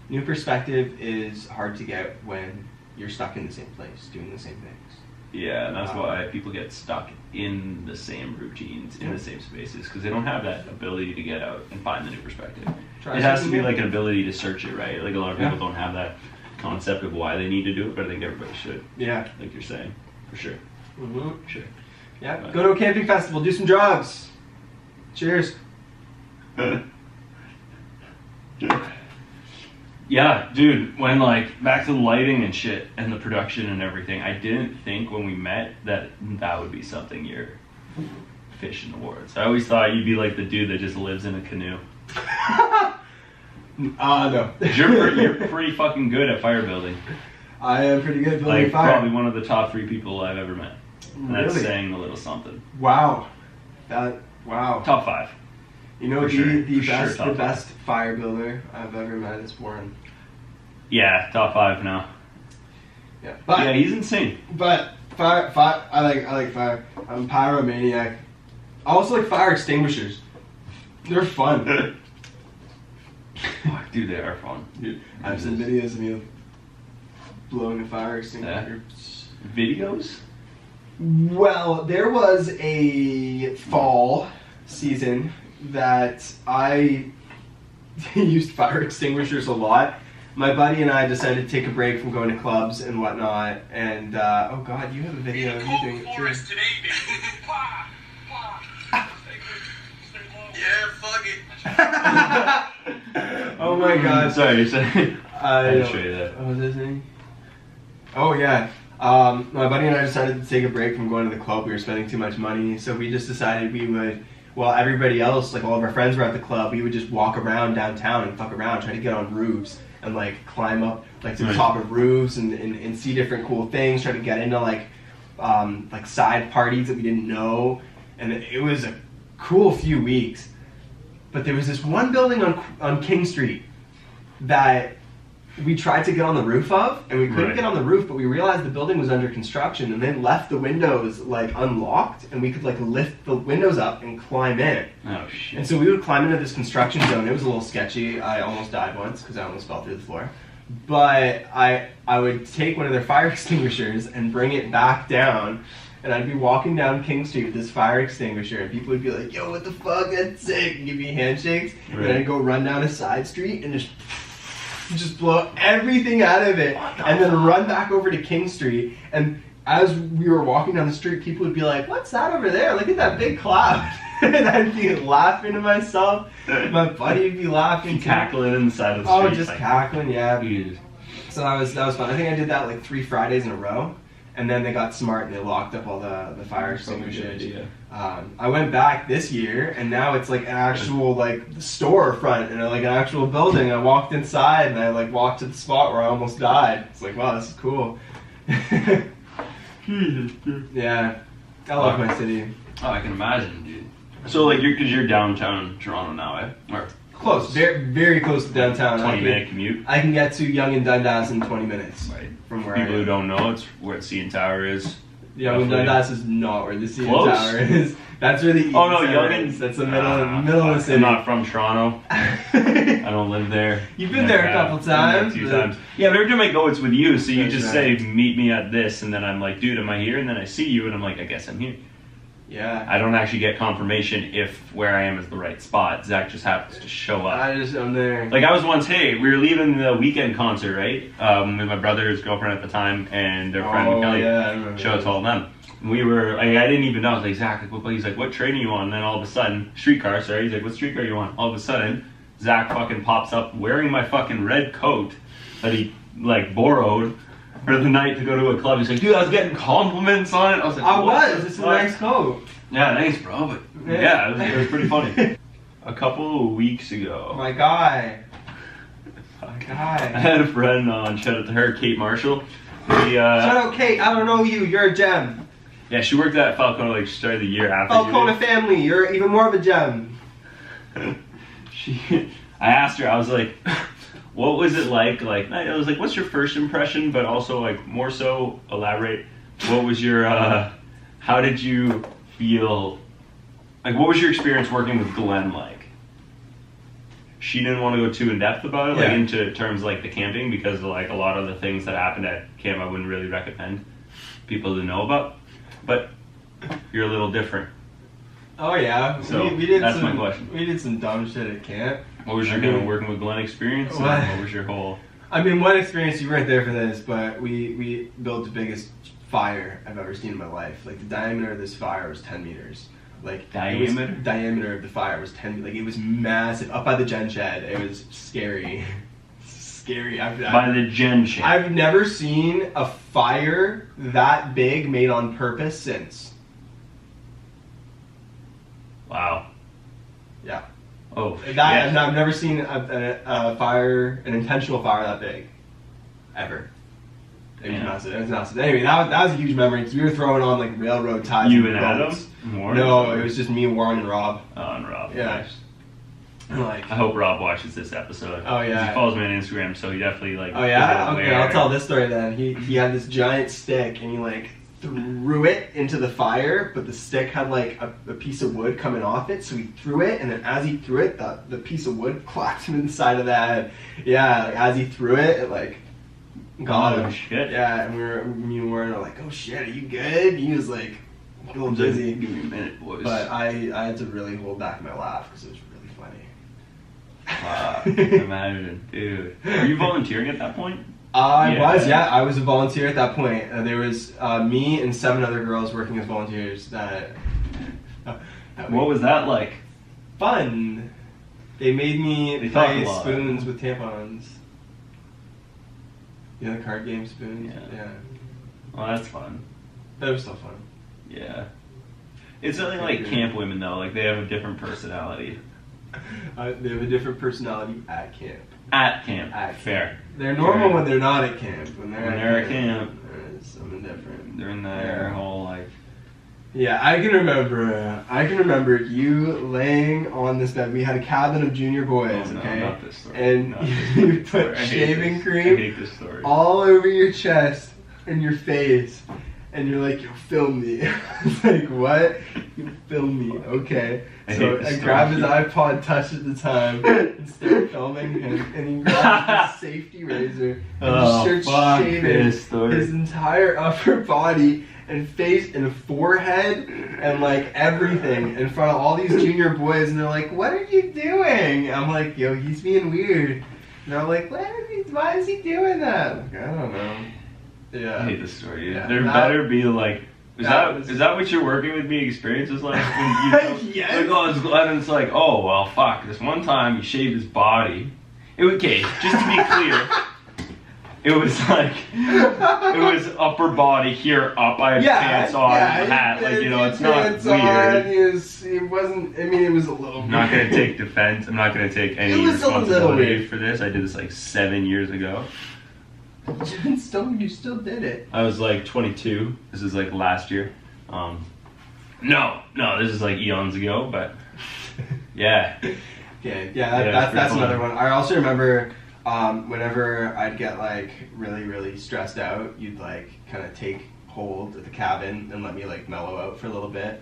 new perspective is hard to get when you're stuck in the same place doing the same things. Yeah, and that's why people get stuck in the same routines, in the same spaces, because they don't have that ability to get out and find the new perspective. Try It has to something be new. like an ability to search it, right? Like a lot of people Yeah. don't have that concept of why they need to do it, but I think everybody should, Yeah. like you're saying, for sure. Mm-hmm. Sure. Yeah. Right. Go to a camping festival, do some drugs. Cheers. Yeah, dude, when like back to the lighting and shit and the production and everything, I didn't think when we met that would be something you're fishing towards. I always thought you'd be like the dude that just lives in a canoe. No. You're pretty fucking good at fire building. I am pretty good at building Like fire. probably one of the top 3 people I've ever met. And that's Really? saying a little something. Wow. Wow. Top 5. You know, For sure. the For sure, best top the best fire builder I've ever met is Borne. Yeah, top 5 now. Yeah. Yeah, he's insane. But fire. I like fire. I'm a pyromaniac. I also like fire extinguishers. They're fun. Fuck, dude, they are fun. Dude, I have some videos of you blowing a fire extinguisher. Videos? Well, there was a fall season that I used fire extinguishers a lot. My buddy and I decided to take a break from going to clubs and whatnot, and oh god, you have a video of you doing it too. Yeah, fuck it. Oh my god. Sorry, you're saying. I I'll show you that. What was his name? Oh yeah. My buddy and I decided to take a break from going to the club. We were spending too much money, so we just decided we would, while everybody else, like all of our friends were at the club, we would just walk around downtown and fuck around, try to get on roofs. and like climb up like to the top of roofs and see different cool things. Try to get into like side parties that we didn't know, and it was a cool few weeks. But there was this one building on King Street that we tried to get on the roof of, and we couldn't get on the roof, but we realized the building was under construction, and then left the windows like unlocked, and we could like lift the windows up and climb in. Oh shit. And so we would climb into this construction zone. It was a little sketchy. I almost died once because I almost fell through the floor. But I would take one of their fire extinguishers and bring it back down, and I'd be walking down King Street with this fire extinguisher, and people would be like, yo, what the fuck, that's sick, and give me handshakes. And then I'd go run down a side street and just blow everything out of it, and then run back over to King Street. And as we were walking down the street, people would be like, what's that over there? Look at that big cloud. And I'd be laughing to myself. My buddy would be laughing. Cackling in the side of the street. Oh, just like, cackling, yeah. So that was fun. I think I did that like 3 Fridays in a row. And then they got smart and they locked up all the fire extinguishers. I went back this year, and now it's like an actual like storefront and like an actual building. I walked inside and I like walked to the spot where I almost died. It's like, wow, this is cool. Yeah, I love my city. Oh, I can imagine, dude. So like you're downtown Toronto now, eh? Or close, very very close to downtown. 20-minute commute. I can get to Yonge and Dundas in 20 minutes. Right. From where People I am. who don't know, it's where CN Tower is. Yonge and Dundas is not where the CN Close? Tower is. That's where the East Oh no, Center Yonge is. and That's the middle of the city. I'm not from Toronto. I don't live there. You've been there a couple times. Been there 2 times. Yeah, but every time I go, it's with you. So you That's just right. say, "Meet me at this," and then I'm like, "Dude, am I here?" And then I see you, and I'm like, "I guess I'm here." Yeah. I don't actually get confirmation if where I am is the right spot. Zach just happens to show up. I'm there. Like I was once, hey, we were leaving the weekend concert, right? With my brother's girlfriend at the time and their friend Kelly. Yeah, I remember. Shout out to all of them. We were, like, I didn't even know. I was like, Zach, he's like, what train are you on? And then all of a sudden, streetcar, sorry. He's like, what streetcar are you on? All of a sudden, Zach fucking pops up wearing my fucking red coat that he, like, borrowed for the night to go to a club. He's like, dude, I was getting compliments on it. I was like, It's a nice coat. Yeah, thanks, bro. But yeah, it was pretty funny. A couple of weeks ago. My guy. I Guy. had a friend on, shout out to her, Kate Marshall. Shout out, Kate. I don't know you. You're a gem. Yeah, she worked at Falcone, like, she started the year after. Falcone family. You're even more of a gem. I asked her, I was like, what was it like? Like, I was like, what's your first impression? But also, like, more so, elaborate. What was your, how did you feel? Like, what was your experience working with Glenn like? She didn't want to go too in depth about it, like into terms like the camping, because like a lot of the things that happened at camp, I wouldn't really recommend people to know about. But you're a little different. Oh yeah. So we did that's some, my question. We did some dumb shit at camp. What was your kind of working with Glenn experience? And what was your whole? I mean, one experience, you weren't there for this, but we built the biggest fire I've ever seen in my life. Like the diameter of this fire was 10 meters. Like diameter of the fire was 10. Like it was massive. Up by the gen shed, it was scary. Scary. By the gen shed. I've never seen a fire that big made on purpose since. Wow. Yeah. Oh. I've never seen a fire, an intentional fire that big, ever. It was massive. It was massive. Anyway, that was a huge memory because we were throwing on like railroad ties. You and Adam? Warren? No, it was just me, Warren, and Rob. Oh, and Rob. Yeah. Nice. Like, I hope Rob watches this episode. Oh yeah. He follows me on Instagram, so he definitely like. Oh yeah. Okay, I'll tell this story then. He had this giant stick and he like threw it into the fire, but the stick had like a piece of wood coming off it, so he threw it, and then as he threw it, the piece of wood clacked him in the side of the head. Yeah, like, as he threw it, it like got him. Shit. Yeah, and me and Warren were like, "Oh shit, are you good?" And he was like a little dizzy. Give me a minute, boys. But I had to really hold back my laugh because it was really funny. Imagine, dude. Were you volunteering at that point? I was a volunteer at that point. There was me and 7 other girls working as volunteers. What was that like? Fun. They made me They play talk a lot. spoons with tampons. You know the card game spoons? Yeah. Well, that's fun. But it was still fun. Yeah. It's something like camp women though. Like they have a different personality. They have a different personality at camp. At camp. At Fair. They're normal when they're not at camp. When they're at camp, it's something different. they're in their whole like. Yeah, I can remember you laying on this bed. We had a cabin of junior boys, Oh, no, okay? not this story. And Not this you story. put I hate shaving this. cream I hate this story. all over your chest and your face. And you're like, "Yo, film me." It's like, what? You film me, okay? I So hate this I story. grabbed his iPod Touch at the time and started filming him, and he grabbed his safety razor and just started shaving his entire upper body and face and forehead and like everything in front of all these junior boys, and they're like, "What are you doing?" I'm like, "Yo, he's being weird." And they're like, "Why is he doing that?" Like, I don't know. Yeah. I hate this story. Yeah. There That- better be like. Is that that was- what your working with me experience is like? When you Yes. Like, oh, it's glad, and it's like, oh well, fuck. This one time he shaved his body. Okay, just to be clear, it was like it was upper body here up. I had pants on, hat. Like it's not pants weird. On, it wasn't. I mean, it was a little. I'm not gonna take defense. I'm not gonna take any It was a little responsibility weird. for this. I did this like 7 years ago. You still did it. I was like 22. This is like last year. No, this is like eons ago. But yeah, Okay, Yeah, that's pretty fun. another one. I also remember whenever I'd get like really stressed out, you'd like kind of take hold of the cabin and let me like mellow out for a little bit.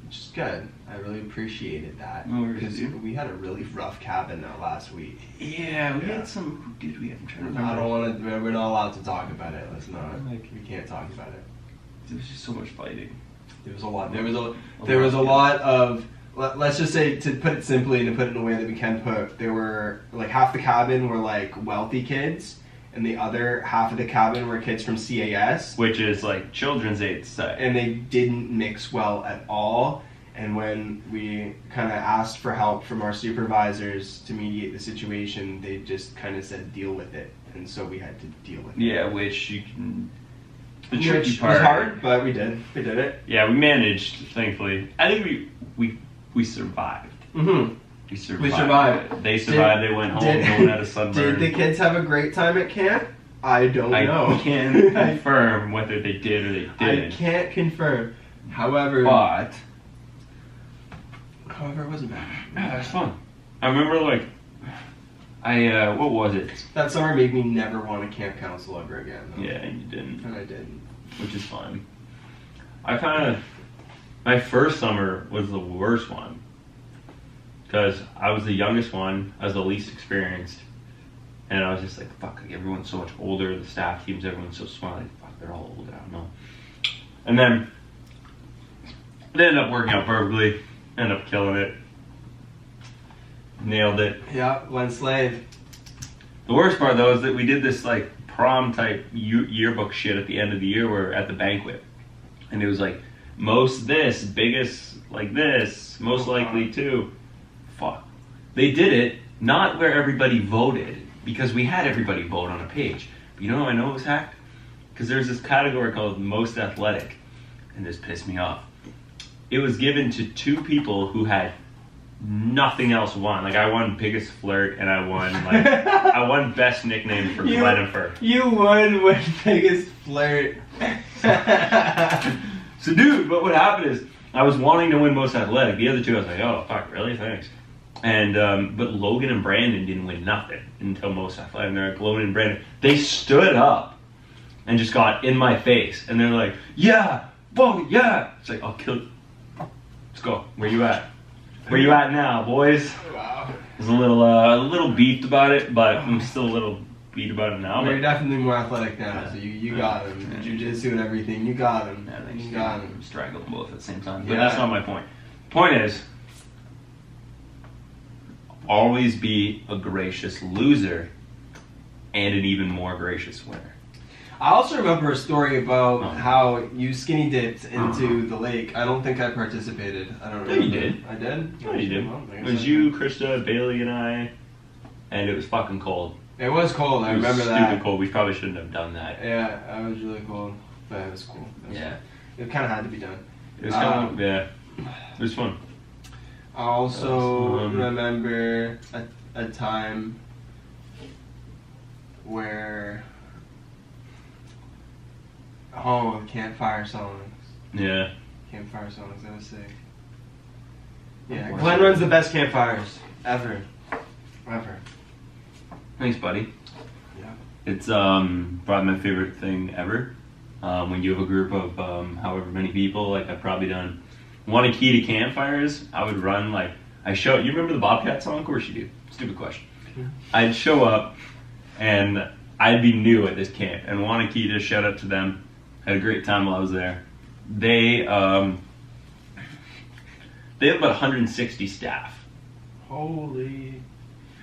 Which is good. I really appreciated that No worries, because dude. we had a really rough cabin last week. yeah. We Yeah. had some. Who did we have? I'm trying to I remember. don't want to. We're not allowed to talk about it. Let's not. Like- We can't talk about it. There was just so much fighting. There was a lot. There was a lot of. Let's just say, to put it simply and to put it in a way that we can put, there were like half the cabin were like wealthy kids, and the other half of the cabin were kids from CAS, Which is like children's aid site. and they didn't mix well at all. And when we kind of asked for help from our supervisors to mediate the situation, they just kind of said deal with it, and so we had to deal with it. Yeah, which you can. The Which tricky was part. hard, but we did it. Yeah, we managed. Thankfully, I think we survived. Mm-hmm. We survived. We survived. They survived. They went home. No one had a sunburn. Did the kids have a great time at camp? I don't know. I can't confirm whether they did or they I didn't. can't confirm. However, But it wasn't bad. yeah, it was fun. I remember like what was it? That summer made me never want a camp council ever again. Though. Yeah, and you didn't, And I didn't. which is fine. My first summer was the worst one because I was the youngest one. I was the least experienced, and I was just like, fuck, like, everyone's so much older. The staff teams, everyone's so smart. Like, fuck, they're all old. I don't know. And then they ended up working out perfectly. Ended up killing it. Nailed it. Yeah, one slave. The worst part though is that we did this like prom type yearbook shit at the end of the year. We're at the banquet, and it was like most this, biggest like this, most likely to. Fuck. They did it not where everybody voted because we had everybody vote on a page. But you know how I know it was hacked? Because there's this category called most athletic, and this pissed me off. It was given to two people who had nothing else won. Like I won biggest flirt, and I won best nickname for Glenifer. You won with biggest flirt. So dude, but what happened is I was wanting to win most athletic. The other two I was like, oh fuck, really? Thanks. And but Logan and Brandon didn't win nothing until most athletic. And they're like, Logan and Brandon, they stood up and just got in my face, and they're like, yeah, vote, yeah. It's like, I'll kill you. Let's go. Where you at? Where you at now, boys? Wow. I was a little beefed about it, but I'm still a little beat about it now. You're But definitely more athletic now, so you got him. Yeah. Jiu-jitsu and everything, you got him. yeah, they You got him. strangle them both at the same time. But Yeah. that's not my point. Point is, always be a gracious loser and an even more gracious winner. I also remember a story about Oh. how you skinny dipped into the lake. I don't think I participated. I don't Yeah, remember. you did. I did? No, you did. Well, I It guess was I you, did. Krista, Bailey, and I, and it was fucking cold. It was cold, I It was remember stupid that. cold. We probably shouldn't have done that. Yeah, I was really cold. But it was cool. Yeah. It kind of had to be done. It was kind of, yeah. It was fun. I also Awesome. remember a time where campfire songs. Yeah. Campfire songs, that was sick. Yeah, Wow. Glenn runs the best campfires ever. Thanks, buddy. Yeah. It's probably my favorite thing ever. When you have a group of however many people, like I've probably done Wanakee to campfires, I would run like you remember the Bobcat song? Of course you do. Stupid question. I'd show up and I'd be new at this camp, and Wanakee, just shout out to them. Had a great time while I was there. They have about 160 staff. Holy.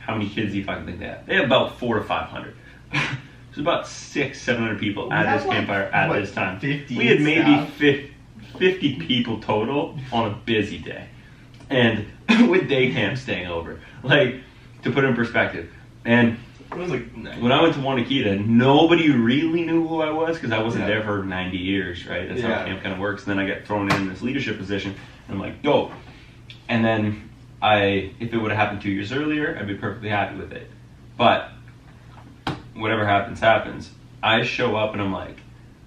How many kids do you fucking think they have? They have about 400 to 500. There's about 600-700 people at this campfire at this time. We had maybe 50 people total on a busy day, and with day camp staying over. Like, to put it in perspective, and It was like nice. when I went to Wanakita, nobody really knew who I was because I wasn't there for 90 years, right? That's how camp kind of works. And then I get thrown in this leadership position, and I'm like, dope. And then if it would have happened 2 years earlier, I'd be perfectly happy with it. But whatever happens, happens. I show up and I'm like,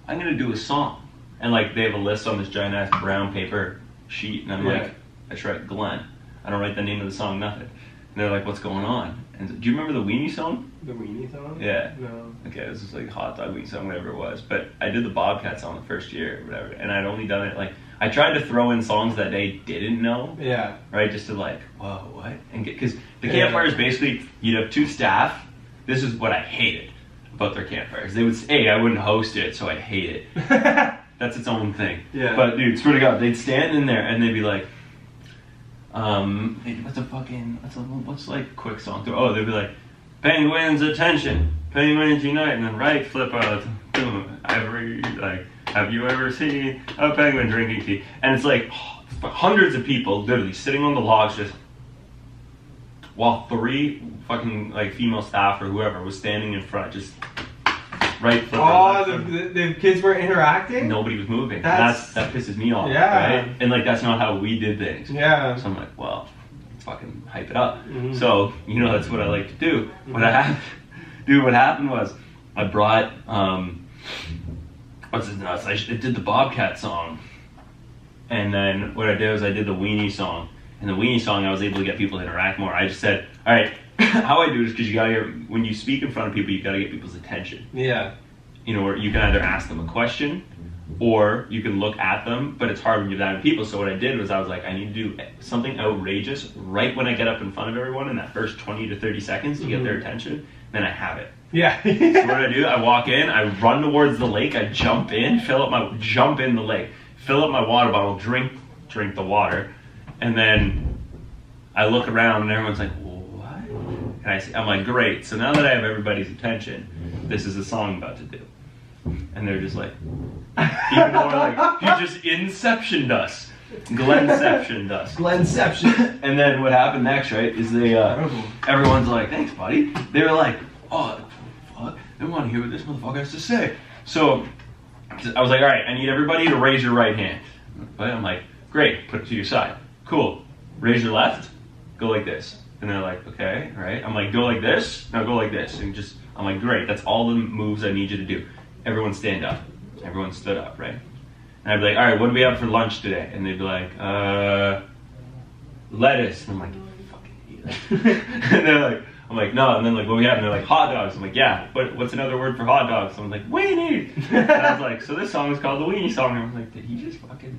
I'm gonna do a song, and like they have a list on this giant ass brown paper sheet, and I'm like, I just write Glenn. I don't write the name of the song, nothing. And they're like, what's going on? And do you remember the Weenie song? The Weenie song? Yeah. No. Okay, it was just like hot dog Weenie song, whatever it was. But I did the Bobcat song the first year, or whatever, and I'd only done it like I tried to throw in songs that they didn't know. Yeah. Right, just to like, whoa, what? And because the campfires basically, you'd have two staff. This is what I hated about their campfires. They would say, I wouldn't host it, so I hate it. That's its own thing. Yeah. But dude, swear to God, they'd stand in there and they'd be like, what's like quick song? Oh, they'd be like, penguins attention, penguins unite, and then right flip out. Have you ever seen a penguin drinking tea? And it's like hundreds of people literally sitting on the logs just while 3 fucking like female staff or whoever was standing in front, just right flip. Oh, the kids were interacting? Nobody was moving. That pisses me off. Yeah. Right? And like that's not how we did things. Yeah. So I'm like, well, let's fucking hype it up. Mm-hmm. So, that's what I like to do. What happened was I brought what's his nuts? I did the Bobcat song. And then what I did was I did the Weenie song. And the Weenie song I was able to get people to interact more. I just said, all right, how I do this, because when you speak in front of people, you gotta get people's attention. Yeah. Where you can either ask them a question or you can look at them, but it's hard when you're that many people. So what I did was I was like, I need to do something outrageous right when I get up in front of everyone in that first 20 to 30 seconds to get their attention. Then I have it. Yeah. So what I do, I walk in, I run towards the lake, I jump in the lake, fill up my water bottle, drink the water, and then I look around and everyone's like, what? And I'm like, great, so now that I have everybody's attention, this is the song I'm about to do. And they're just like, even more like, he just inceptioned us. Glenceptioned us. Glenception. And then what happened next, right, is everyone's like, thanks, buddy. They were like, oh, fuck, they want to hear what this motherfucker has to say. So I was like, all right, I need everybody to raise your right hand. But I'm like, great, put it to your side. Cool. Raise your left, go like this. And they're like, okay, right. I'm like, go like this, now go like this. And I'm like, great, that's all the moves I need you to do. Everyone stand up. Everyone stood up, right? And I'd be like, all right, what do we have for lunch today? And they'd be like, lettuce. And I'm like, fucking hate it. And they're like, I'm like, no. And then like, what do we have? And they're like, hot dogs. I'm like, yeah, but what's another word for hot dogs? So I'm like, weenie. And I was like, so this song is called the Weenie song. And I was like, did he just fucking...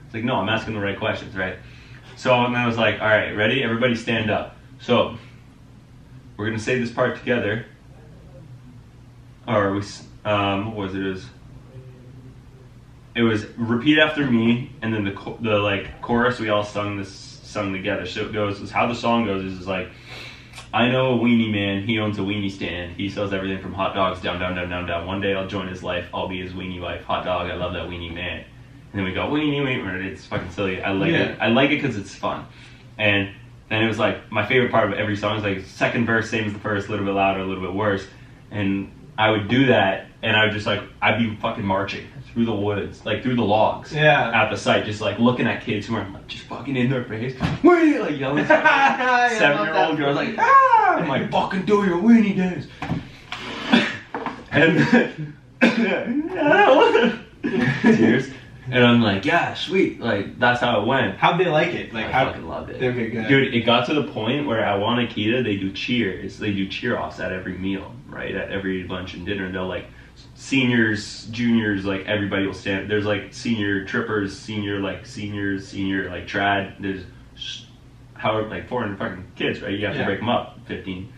It's like, no, I'm asking the right questions, right? So and I was like, all right, ready? Everybody stand up. So we're going to say this part together. Or we, what was it? It was repeat after me, and then the like chorus we all sung together. So it goes, how the song goes is like, I know a weenie man, he owns a weenie stand. He sells everything from hot dogs down. One day I'll join his life, I'll be his weenie wife. Hot dog, I love that weenie man. And then we go, weenie, it's fucking silly. I like it. I like it because it's fun. And then it was like, my favorite part of every song is like, second verse, same as the first, a little bit louder, a little bit worse. And I would do that, and I would just like, I'd be fucking marching through the woods, like through the logs at the site, just like looking at kids who are like just fucking in their face, weenie, like yelling. 7-year-old girls like, ah! I'm like, fucking do your weenie dance. And tears. And I'm like, yeah, sweet. Like, that's how it went. How'd they like it? Like, I fucking loved it. Okay, good. Dude, it got to the point where at Wanakita, they do cheers. They do cheer-offs at every meal, right? At every lunch and dinner. They'll, like, seniors, juniors, like, everybody will stand. There's, like, senior trippers, senior, like, trad. There's, however, like, 400 fucking kids, right? You have to break them up. 15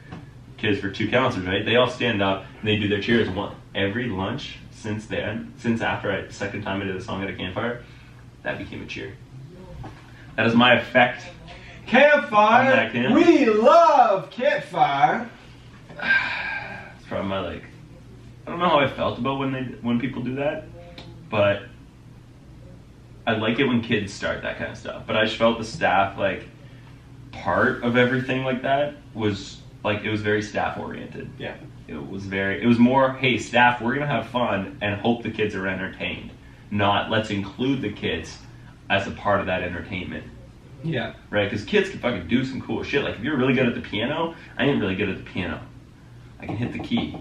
kids for 2 counselors, right? They all stand up and they do their cheers every lunch since after second time I did a song at a campfire. That became a cheer. That is my effect. Campfire! We love campfire! It's probably my, like, I don't know how I felt about when people do that, but I like it when kids start that kind of stuff. But I just felt the staff, like, part of everything like that was, like, it was very staff oriented. Yeah. It was more, hey, staff, we're gonna have fun and hope the kids are entertained. Not, let's include the kids as a part of that entertainment. Yeah. Right? Because kids can fucking do some cool shit. Like, if you're really good at the piano, I ain't really good at the piano. I can hit the key.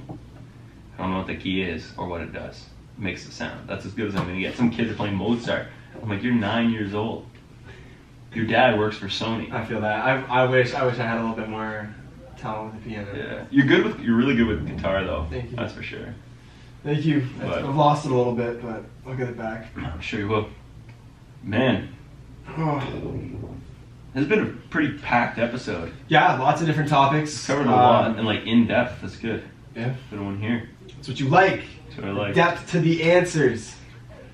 I don't know what the key is or what it does. It makes the sound. That's as good as I'm gonna get. Some kids are playing Mozart. I'm like, you're 9 years old. Your dad works for Sony. I feel that. I wish I had a little bit more talent with the piano. Yeah. You're really good with guitar though. Thank you. That's for sure. Thank you. But I've lost it a little bit, but I'll get it back. I'm sure you will. Man. Oh. It's been a pretty packed episode. Yeah, lots of different topics. Covered a lot and, like, in depth. That's good. Yeah. Good one here. That's what you like. That's what I like. Depth to the answers.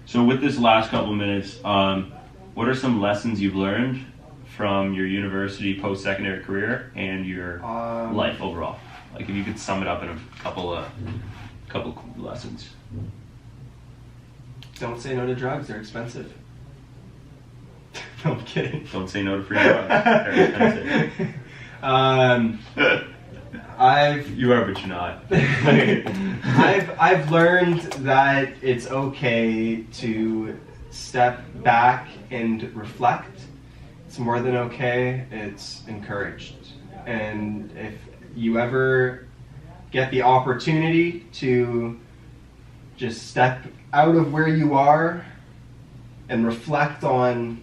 So with this last couple minutes, what are some lessons you've learned from your university post-secondary career and your life overall? Like, if you could sum it up in a couple lessons. Don't say no to drugs. They're expensive. No, I'm kidding. Don't say no to free drugs. They're expensive. You are, but you're not. I've learned that it's okay to step back and reflect. It's more than okay, it's encouraged. And if you ever get the opportunity to just step out of where you are and reflect on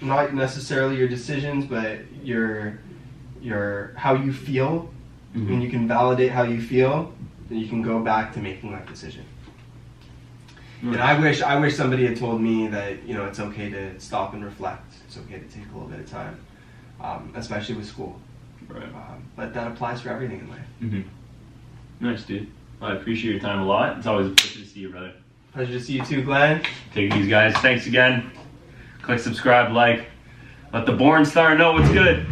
not necessarily your decisions, but your how you feel, Mm-hmm. and you can validate how you feel, then you can go back to making that decision. Nice. And I wish somebody had told me that, it's okay to stop and reflect. It's okay to take a little bit of time, especially with school. Right. But that applies for everything in life. Mm-hmm. Nice, dude. Well, I appreciate your time a lot. It's always a pleasure to see you, brother. Pleasure to see you too, Glenn. Take it easy, guys. Thanks again. Click subscribe, like. Let the Borne star know what's good.